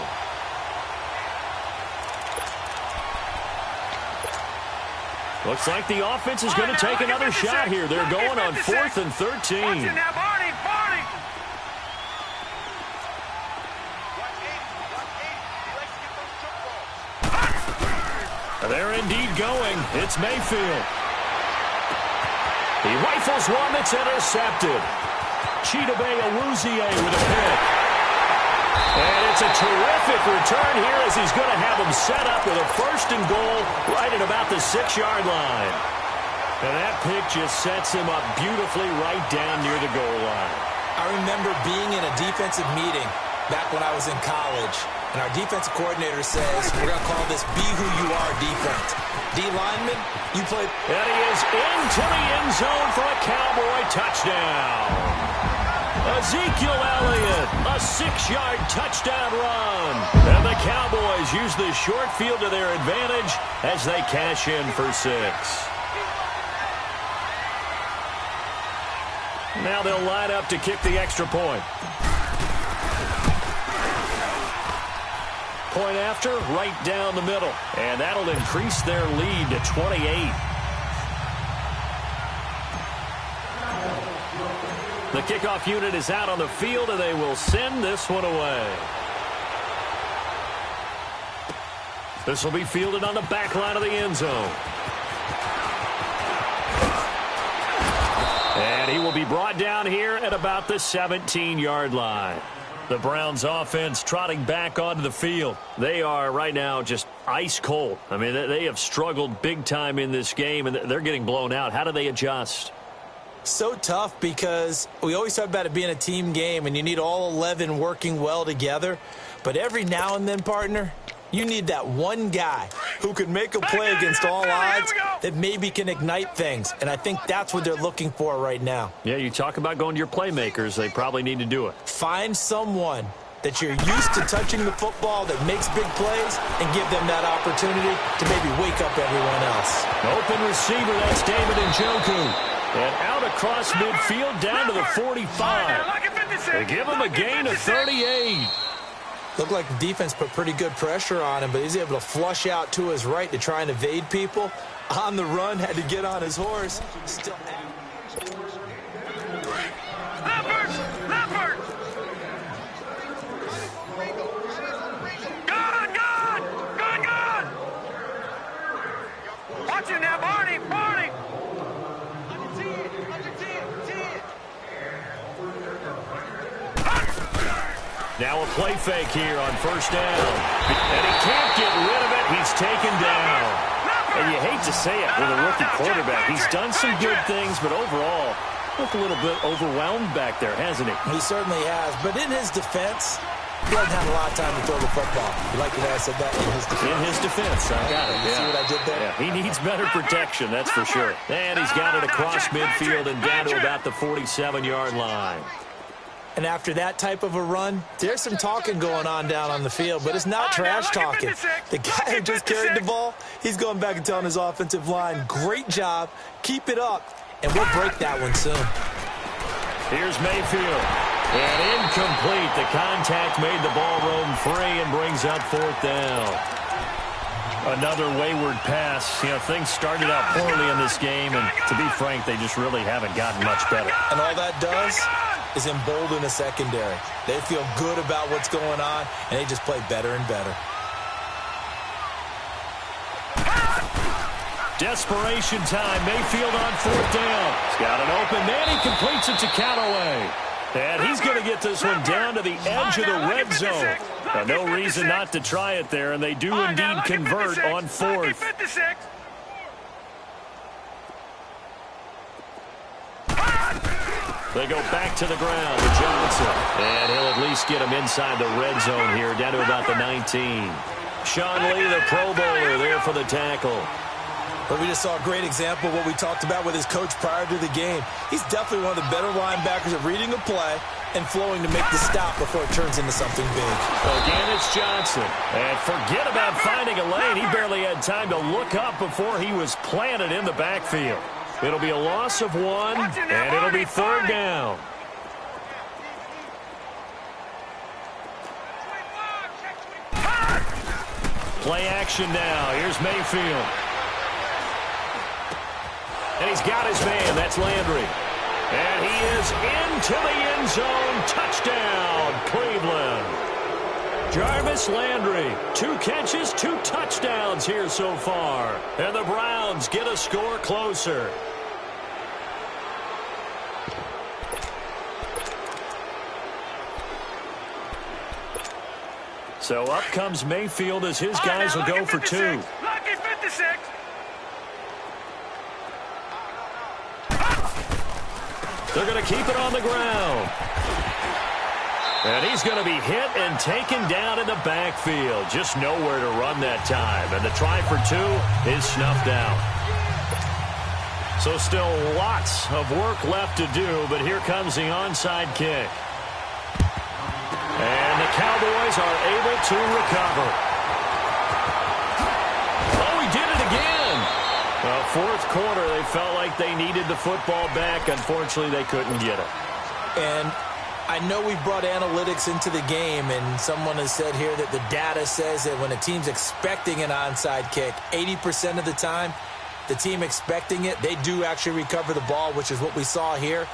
Looks like the offense is going to take another shot here. They're going on 4th and 13. They're indeed going. It's Mayfield. He rifles one that's intercepted. Chidobe Awuzie with a pick. And it's a terrific return here as he's going to have him set up with a 1st and goal right at about the 6-yard line. And that pick just sets him up beautifully right down near the goal line. I remember being in a defensive meeting back when I was in college, and our defensive coordinator says, we're going to call this Be Who You Are defense. D lineman, you play. And he is into the end zone for a Cowboy touchdown. Ezekiel Elliott, a 6-yard touchdown run. And the Cowboys use the short field to their advantage as they cash in for 6. Now they'll line up to kick the extra point. Point after, right down the middle. And that'll increase their lead to 28. The kickoff unit is out on the field, and they will send this one away. This will be fielded on the back line of the end zone. And he will be brought down here at about the 17-yard line. The Browns offense trotting back onto the field. They are right now just ice cold. I mean, they have struggled big time in this game, and they're getting blown out. How do they adjust? So tough because we always talk about it being a team game, and you need all 11 working well together. But every now and then, partner, you need that one guy who can make a play against all odds that maybe can ignite things. And I think that's what they're looking for right now. Yeah, you talk about going to your playmakers. They probably need to do it. Find someone that you're used to touching the football that makes big plays and give them that opportunity to maybe wake up everyone else. Open receiver, that's David Njoku. And out across midfield down to the 45. They give him a gain of 38. Looked like the defense put pretty good pressure on him, but he's able to flush out to his right to try and evade people. On the run, had to get on his horse. Still Leopard! Gone! Watch him now, Barney! Now a play fake here on 1st down. And he can't get rid of it. He's taken down. And you hate to say it with a rookie quarterback. He's done some good things, but overall, looked a little bit overwhelmed back there, hasn't he? He certainly has. But in his defense, he doesn't have a lot of time to throw the football. You like the way I said that? In his defense. In his defense. I got it. You see what I did there? Yeah, he needs better protection, that's for sure. And he's got it across midfield and down to about the 47-yard line. And after that type of a run, there's some talking going on down on the field, but it's not trash talking. The guy who just carried the ball, he's going back and telling his offensive line, great job, keep it up, and we'll break that one soon. Here's Mayfield. And incomplete. The contact made the ball roam free and brings up 4th down. Another wayward pass. You know, things started out poorly in this game, and to be frank, they just really haven't gotten much better. And all that does is embolden the secondary. They feel good about what's going on, and they just play better and better. Desperation time. Mayfield on 4th down. He's got an open man. He completes it to Callaway. And he's going to get this one down to the edge of the red zone. Now, no reason not to try it there, and they do indeed convert on 4th. They go back to the ground with Johnson. And he'll at least get him inside the red zone here, down to about the 19. Sean Lee, the Pro Bowler, there for the tackle. But we just saw a great example of what we talked about with his coach prior to the game. He's definitely one of the better linebackers at reading a play and flowing to make the stop before it turns into something big. Again, it's Johnson. And forget about finding a lane. He barely had time to look up before he was planted in the backfield. It'll be a loss of 1, and it'll be 3rd down. Play action now. Here's Mayfield. And he's got his man. That's Landry. And he is into the end zone. Touchdown, Cleveland. Jarvis Landry, 2 catches, 2 touchdowns here so far. And the Browns get a score closer. So up comes Mayfield as his guys will go for 2. Lucky 56. They're going to keep it on the ground. And he's going to be hit and taken down in the backfield. Just nowhere to run that time. And the try for 2 is snuffed out. So still lots of work left to do, but here comes the onside kick. And the Cowboys are able to recover. Oh, he did it again. Fourth quarter, they felt like they needed the football back. Unfortunately, they couldn't get it. And I know we brought analytics into the game, and someone has said here that the data says that when a team's expecting an onside kick, 80% of the time, the team expecting it, they do actually recover the ball, which is what we saw here.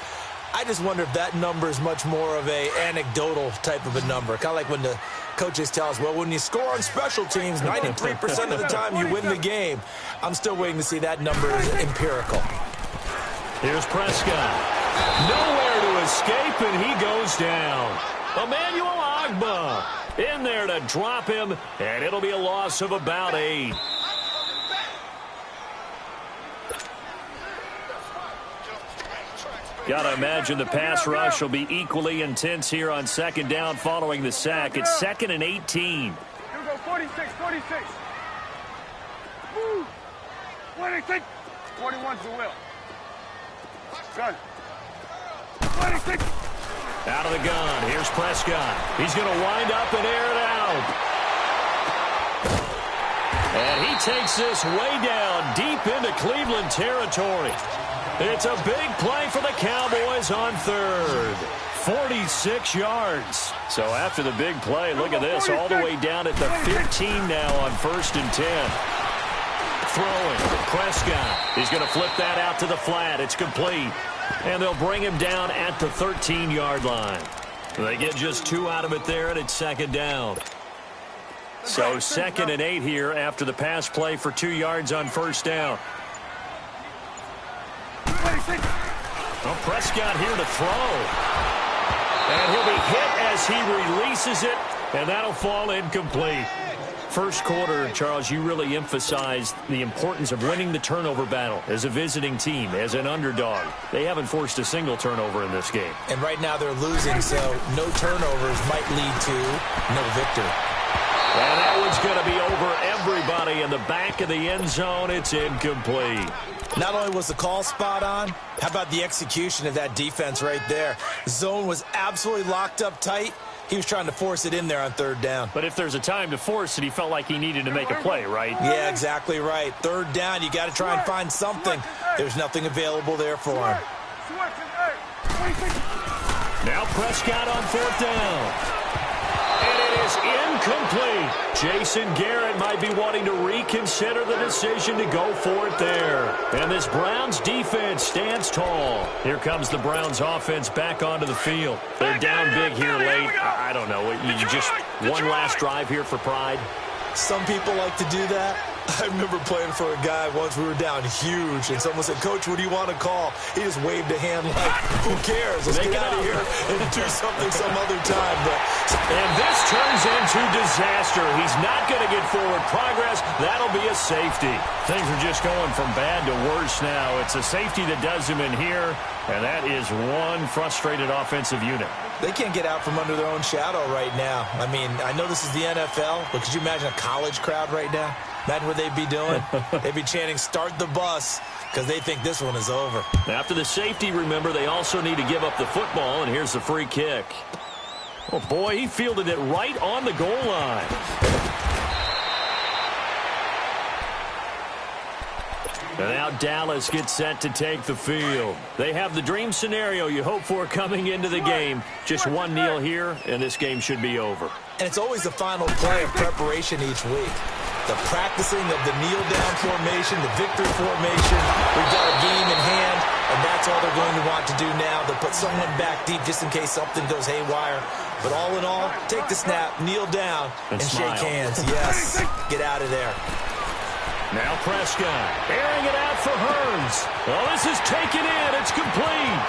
I just wonder if that number is much more of a anecdotal type of a number. Kind of like when the coaches tell us, well, when you score on special teams, 93% of the time you win the game. I'm still waiting to see that number is empirical. Here's Prescott. Nowhere to escape, and he goes down. Emmanuel Ogbah in there to drop him, and it'll be a loss of about 8. Got to imagine the pass rush will be equally intense here on second down following the sack. It's 2nd and 18. Here we go, 46, 46. Woo. 46. 41's the will. Good. 26. Out of the gun. Here's Prescott. He's going to wind up and air it out. And he takes this way down deep into Cleveland territory. It's a big play for the Cowboys on 3rd. 46 yards. So after the big play, look at this, all the way down at the 15 now on 1st and 10. Throwing, Prescott. He's going to flip that out to the flat. It's complete. And they'll bring him down at the 13-yard line. They get just 2 out of it there, and it's 2nd down. So 2nd and 8 here after the pass play for 2 yards on 1st down. Well, Prescott here to throw. And he'll be hit as he releases it, and that'll fall incomplete. First quarter, Charles, you really emphasized the importance of winning the turnover battle as a visiting team, as an underdog. They haven't forced a single turnover in this game. And right now they're losing, so no turnovers might lead to no victory. And that one's going to be over everybody in the back of the end zone. It's incomplete. Not only was the call spot on, how about the execution of that defense right there? Zone was absolutely locked up tight. He was trying to force it in there on 3rd down. But if there's a time to force it, he felt like he needed to make a play, right? Yeah, exactly right. 3rd down, you got to try and find something. There's nothing available there for him. Now Prescott on 4th down. And it is incomplete. Jason Garrett might be wanting to reconsider the decision to go for it there. And this Browns defense stands tall. Here comes the Browns offense back onto the field. They're down big here late. I don't know. You just one last drive here for pride. Some people like to do that. I remember playing for a guy once. We were down huge, and someone said, "Coach, what do you want to call?" He just waved a hand like, "Who cares? Let's get out of here and do something some other time." And this turns into disaster. He's not going to get forward progress. That'll be a safety. Things are just going from bad to worse now. It's a safety that does him in here, and that is one frustrated offensive unit. They can't get out from under their own shadow right now. I mean, I know this is the NFL, but could you imagine a college crowd right now? Imagine what they'd be doing. They'd be chanting, "Start the bus," because they think this one is over. After the safety, remember, they also need to give up the football, and here's the free kick. Oh, boy, he fielded it right on the goal line. And now Dallas gets set to take the field. They have the dream scenario you hope for coming into the game. Just one kneel here, and this game should be over. And it's always the final play of preparation each week. The practicing of the kneel-down formation, the victory formation. We've got a game in hand. and that's all they're going to want to do now. They'll put someone back deep just in case something goes haywire. But all in all, take the snap, kneel down, and shake hands. Yes, get out of there. Now Prescott, airing it out for Hearns. Well, this is taken in. It's complete.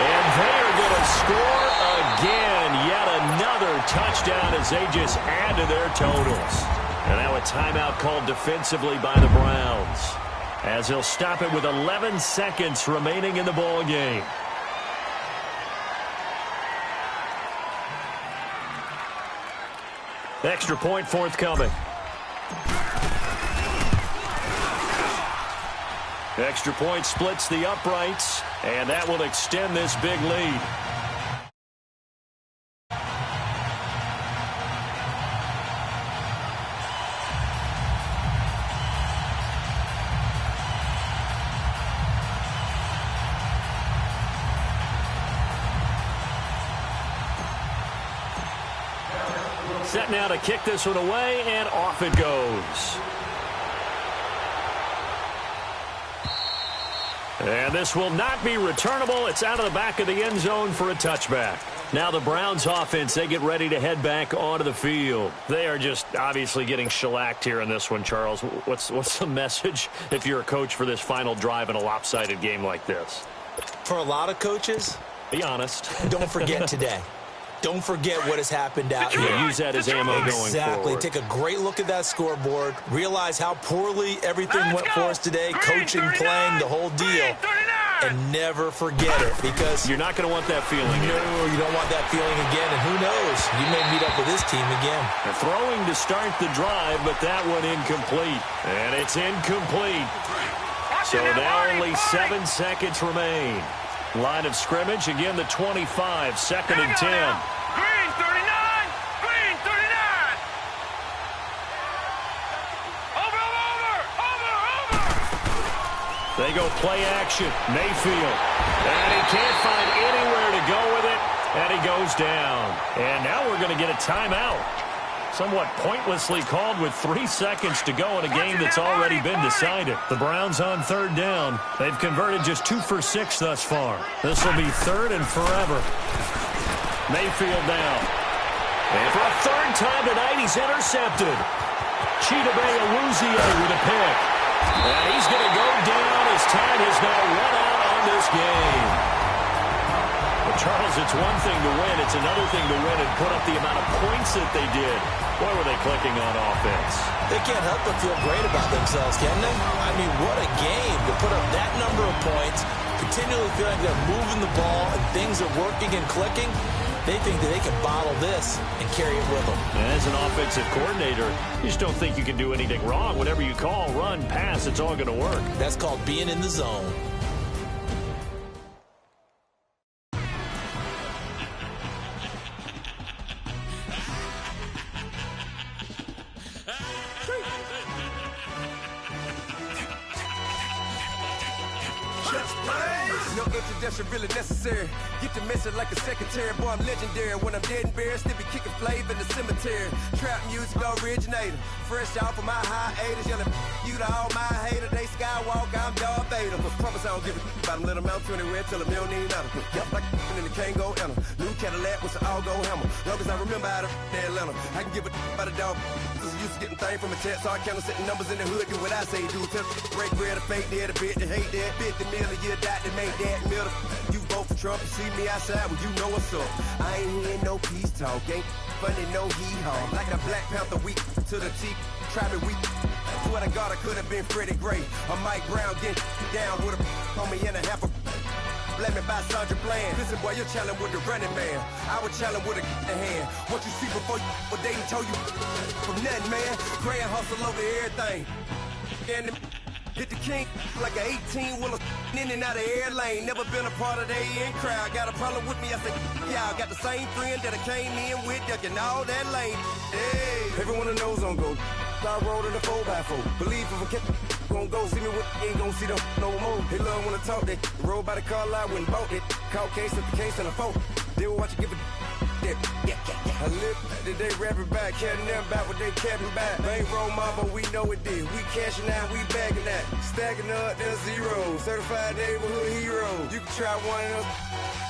And they are going to score again. Yet another touchdown as they just add to their totals. And now a timeout called defensively by the Browns, as he'll stop it with 11 seconds remaining in the ball game. Extra point forthcoming. Extra point splits the uprights, and that will extend this big lead. Set now to kick this one away, and off it goes. And this will not be returnable. It's out of the back of the end zone for a touchback. Now the Browns offense, they get ready to head back onto the field. They are just obviously getting shellacked here in this one, Charles. What's the message if you're a coach for this final drive in a lopsided game like this? For a lot of coaches, be honest. Don't forget today. Don't forget what has happened out here. Use that as ammo going forward. Exactly. Take a great look at that scoreboard. Realize how poorly everything went for us today. Coaching, playing, the whole deal. And never forget it, because you're not going to want that feeling. No, you don't want that feeling again. And who knows? You may meet up with this team again. They're throwing to start the drive, but that one incomplete. And it's incomplete. So now only 7 seconds remain. Line of scrimmage, again the 25, 2nd and 10. Green 39! Green 39! Over! They go play action. Mayfield. And he can't find anywhere to go with it, and he goes down. And now we're going to get a timeout. Somewhat pointlessly called with 3 seconds to go in a game that's already been decided. The Browns on 3rd down. They've converted just 2 for 6 thus far. This will be 3rd and forever. Mayfield now. And for a 3rd time tonight, he's intercepted. Chidobe Awuzie with a pick. And he's going to go down as time has now run out on this game. But Charles, it's one thing to win. It's another thing to win and put up the amount of points that they did. Boy, were they clicking on offense. They can't help but feel great about themselves, can they? I mean, what a game to put up that number of points, continually feel like they're moving the ball and things are working and clicking. They think that they can bottle this and carry it with them. And as an offensive coordinator, you just don't think you can do anything wrong. Whatever you call, run, pass, it's all going to work. That's called being in the zone. No introduction really necessary. Get the message like a secretary. Boy, I'm legendary. When I'm dead and buried, still be kicking flavor in the cemetery. Trap music originator. Fresh off of my hiatus. Yelling you to all my haters. They skywalk, I'm Darth Vader. Promise I don't give a about them. Let them out anywhere till them don't need nothing. Yep, like and the can't go enter. New Cadillac with an all-go hammer. Long as I remember how to Atlanta. I can give a about a dog. Used to getting things from a text, so I count setting numbers in the hood. Do what I say, do. Tell break bread, a fake there, the bit, the hate that. 50 million, you died to make that middle. You vote for Trump, you see me outside, well, you know what's up. I ain't hearing no peace talk, ain't funny, no hee-haw. Like a Black Panther weak to the teeth, try me weak. Swear to God, I could have been Freddie Gray. Or Mike Brown, get down with a on me and a half a. Let me buy Sandra Bland. Listen, boy, you're challenging with the running man. I would challenge with a hand. What you see before you, what they told you from nothing, man. Grand hustle over everything. And hit the king like an 18-wheeler in and out of air lane. Never been a part of the in crowd. Got a problem with me, I say, y'all. Got the same friend that I came in with, ducking all that lane. Hey, everyone knows on go. I rolled in a 4x4. Believe if I kept gon' go see me with ain't gon' see them no more. They love when I talk, they roll by the car lot when bought it. Caught case at the case and a phone. They will watch you give a I live that they rapping back, carrying them back what they capping back. Bankroll mama, we know it did. We cashing out, we bagging that. Stacking up, there's zero. Certified neighborhood hero. You can try one of them,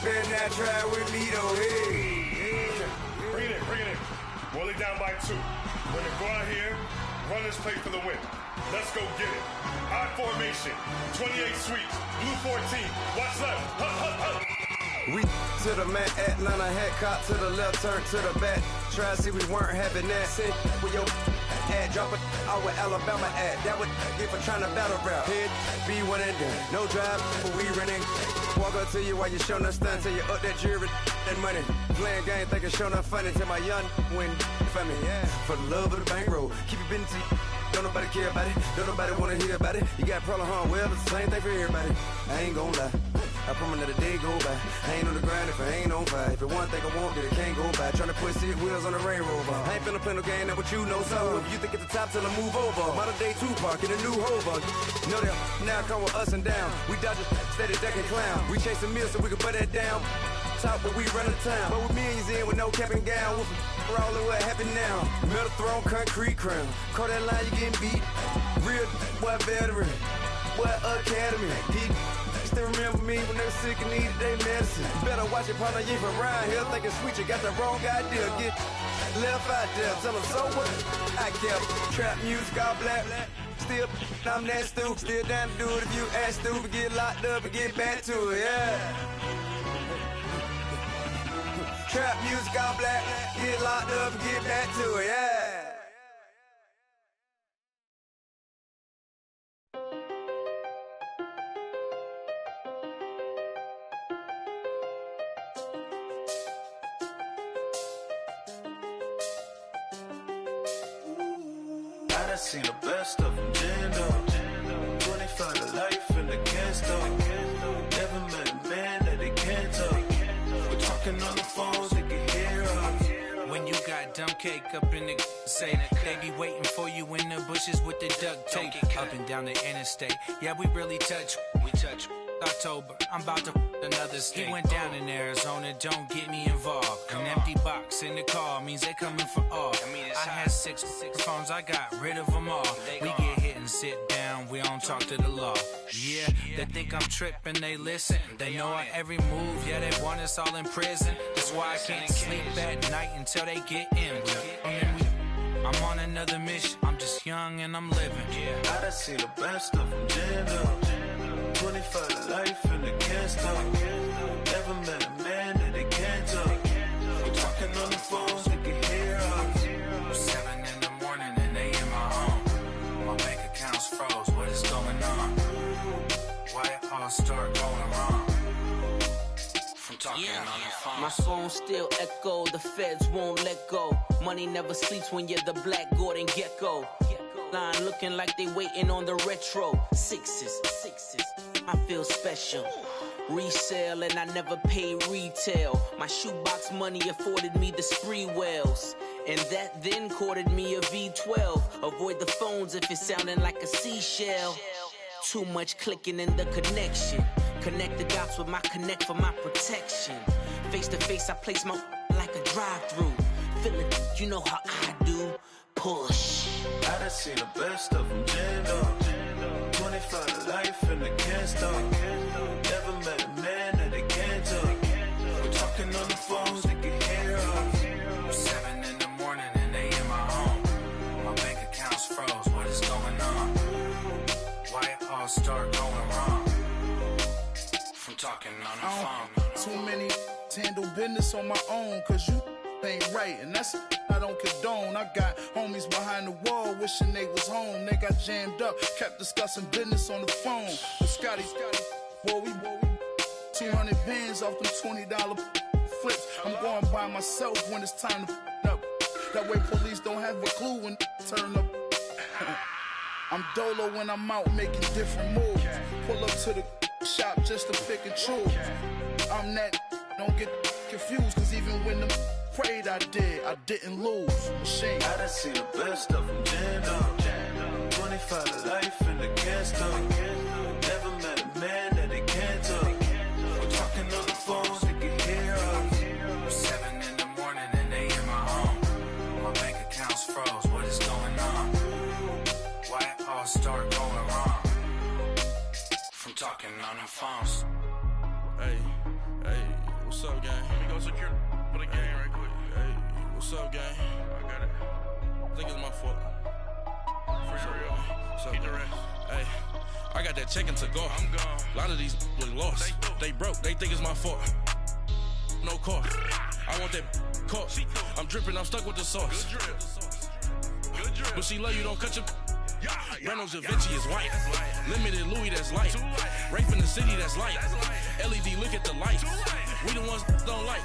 better not try with me though. Hey. Bring it in. Roll it down by 2. We're gonna go out here, run this play for the win. Let's go get it. I formation, 28 sweeps, blue 14. Watch left. We to the man, Atlanta hat caught to the left, turn to the back. Try to see we weren't having that. Sit with your ad, drop it out with Alabama ad. That would get for trying to battle rap. Head, be one and done. No drive, but we running. Walk up to you while you showing us stun till you up that jury, that money. Playing game, thinking showing up funny till my young win for me. Yeah. For the love of the bankroll, keep it been to you. Don't nobody care about it, don't nobody wanna hear about it. You got a problem, huh? Well, it's the same thing for everybody. I ain't gon' lie, I promise that a day go by. I ain't on the grind if I ain't on fire. If it one thing I want, then it can't go by. Tryna put 6 wheels on the Range Rover. I ain't finna play no game, that what you know. So if you think it's the top till I move over, modern day Tupac in a new Hova. Know that now come with us and down. We dodge a steady duck and clown. We chase a meal so we can put that down. Top, but we run the town. But with millions in with no cap and gown. We're all in what happened now. Metal throne, concrete crown. Call that line, you getting beat. Real, what veteran, what academy. He still remember me when they were sick and needed their medicine. Better watch it, partner, you from around here thinking sweet, you got the wrong idea. Get left out there, tell them so what I kept. Trap music, all black. Still, I'm that stupid. Still down to do it if you ask stupid. Get locked up and get back to it, yeah. Trap music, all black. Get locked up and get back to it, yeah. I done seen the best of them, Jando. 25 to life and they can't stop. Never met a man that they can't talk. We're talking on the phones, they can hear us. When you got dumb cake up in the say they be waiting for you in the bushes with the duct tape. Up and down the interstate, yeah, we really touch. We touch. October, I'm about to another state. He went down in Arizona, don't get me involved. An empty box in the car means they coming for all. I had six phones, I got rid of them all. We get hit and sit down, we don't talk to the law. Yeah, they think I'm tripping, they listen. They know our every move, yeah, they want us all in prison. That's why I can't sleep at night until they get in. I'm on another mission, I'm just young and I'm living. I done seen the best of them, Jando. 25 to life and they can't stop. Never met a man that they can't talk. We're talking on the phones, they can hear us. 7 in the morning and they in my home. My bank account's froze, what is going on? Why it all start going wrong? From talking on the phone. My phone still echo, the feds won't let go. Money never sleeps when you're the Black Gordon Gecko. Line looking like they waiting on the retro. Sixes, I feel special. Resale and I never pay retail. My shoebox money afforded me the spree wells. And that then courted me a V12. Avoid the phones if it's sounding like a seashell. Too much clicking in the connection. Connect the dots with my connect for my protection. Face to face I place my like a drive-through. Feeling, you know how I do. Push. I done seen the best of them, Jando. 25 to life and they can't stop. Never met a man that they can't talk. We're talking on the phones, they can hear us. 7 in the morning and they in my home. My bank account's froze, what is going on? Why it all start going wrong? From talking on the phone. Too many handle business on my own, cause you ain't right, and that's I don't condone. I got homies behind the wall wishing they was home. They got jammed up, kept discussing business on the phone. But Scotty, boy, we 200 bands off them $20 flips. I'm going by myself when it's time to up. That way police don't have a clue when turn up. I'm dolo when I'm out making different moves. Pull up to the shop just to pick and choose. I'm that, don't get confused, cause even when the prayed I didn't lose. Machine. I done seen the best of them, Jando. 25 to life and they can't stop. Never met a man that they can't talk. We're talking on the phones, they can hear us. 7 in the secure for the game right quick. Hey, what's up, gang? I got it. I think it's my fault. For real. What's up, keep the rest. Hey, I got that chicken to go. I'm gone. A lot of these look lost. They broke. They think it's my fault. No car. I want that caught. I'm dripping. I'm stuck with the sauce. Good drip. Good drip. But she love you. Don't cut your. Reynolds Da Vinci is white. Limited Louis, that's light. Rape in the city, that's light. LED, look at the light. We the ones don't like.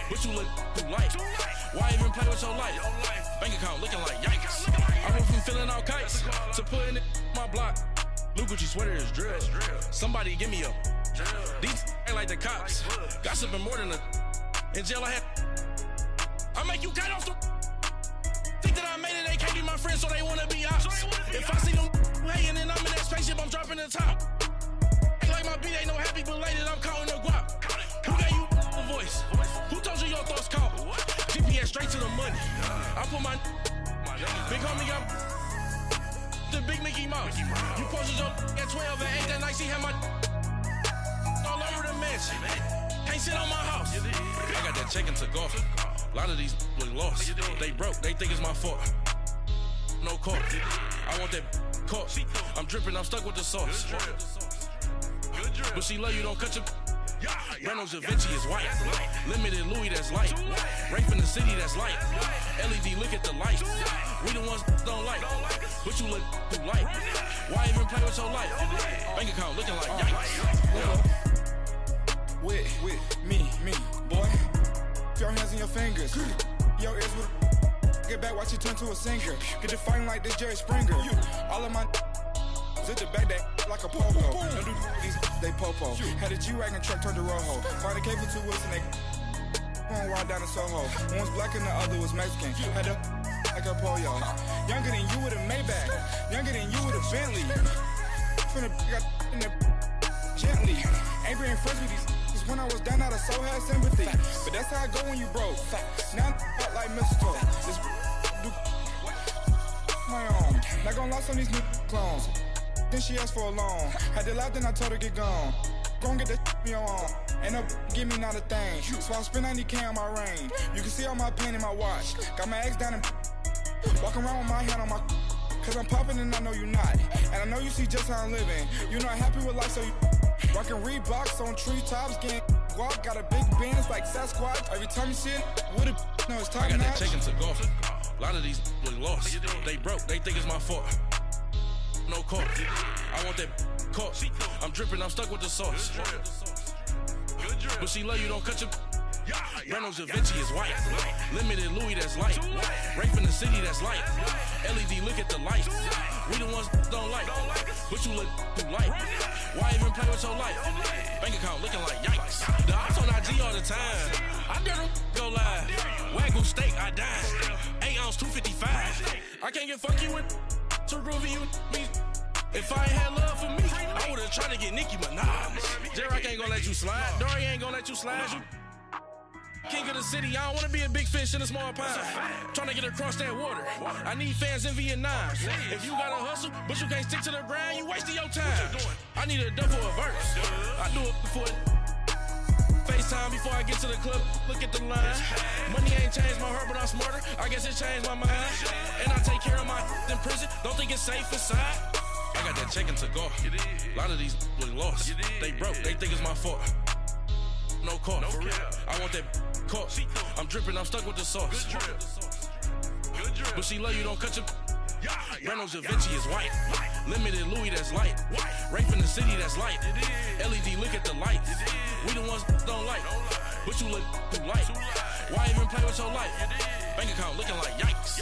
But you look too light. Why even play with your life? Bank account looking like yikes. I went from filling out kites to putting it in my block. Blue Gucci sweater is drill. Somebody give me a. These ain't like the cops. Gossiping more than a. In jail I had. I make you cut off the. Think that I made it, they can't be my friends, so they wanna be ops. If I see them hating and I'm in that spaceship, I'm dropping the top. Ain't like my beat, ain't no happy belated, I'm calling no guap. Who gave you a voice? Who told you your thoughts count? GPS straight to the money. I put my big homie up, the big Mickey Mouse. You posted your at 12 and 8 that night, she had my all over the mansion. Can't sit on my house. I got that chicken to go. A lot of these look lost. They broke. They think it's my fault. No car. I want that caught. I'm dripping. I'm stuck with the sauce. But she love you. Don't cut your. Reynolds Da Vinci is white. Limited Louis, that's light. Rape in the city, that's light. LED, look at the light. We the ones don't like. But you look too light. Why even play with your life? Bank account looking like yikes. With me, boy. Your hands in your fingers. Your ears with get back, watch you turn to a singer. Get to fighting like this Jerry Springer. All of my zit the back that like a popo. Don't do these they popo. Had a G-Wagon truck turned to Rojo. Find a cable 2 wheels and they going wild down in Soho. One was black and the other was Mexican. Had a like a pollo. Younger than you with a Maybach. Younger than you with a Bentley. From the got in the gently. Ain't being friends with these. When I was down, I so had sympathy. But that's how I go when you broke. Now I'm like mistletoe. This do my own. Not gonna lie on these new clones. Then she asked for a loan. Had to laugh, then I told her get gone. Gon' get that me on. Ain't no give me not a thing. So I spend 90K on my ring. You can see all my pain in my watch. Got my ex down and walking around with my hand on my. Cause I'm popping and I know you not. And I know you see just how I'm living. You're not happy with life, so you. Rockin' Reeboks on treetops, getting guap, got a big Benz like Sasquatch. Every time you see it, with it, no, it's time. I got that chicken to go. A lot of these look lost. They broke. They think it's my fault. No car. I want that caught. I'm dripping. I'm stuck with the sauce. But she love you. Don't cut your. Reynolds Da Vinci is white. Limited Louis, that's light. Rape in the city, that's light. LED, look at the light. We the ones don't like. But you look too light. Why even play with your life? Bank account looking like yikes. The ops on IG all the time. I dare them go live. Wagyu steak, I dine. 8 ounce, 255. I can't get fuck you with too groovy you me. If I ain't had love for me, I would've tried to get Nicki Minaj. J-Rock ain't gonna let you slide. Dory ain't gonna let you slide. You king of the city, I don't wanna be a big fish in a small pond. Trying to get across that water. I need fans in Vietnam. If you gotta hustle, but you can't stick to the grind, you wasting your time. I need a double a verse. I do it before FaceTime before I get to the club. Look at the line. Money ain't changed my heart, but I'm smarter. I guess it changed my mind. And I take care of my in prison. Don't think it's safe inside. I got that chicken to go. A lot of these look lost. They broke. They think it's my fault. No car. I want that caught. I'm dripping. I'm stuck with the sauce. But she love you. Don't cut your. Reynolds Da Vinci is white. Limited Louis, that's light. Rape in the city, that's light. LED, look at the light. We the ones don't like. But you look too light. Why even play with your life? Bank account looking like yikes.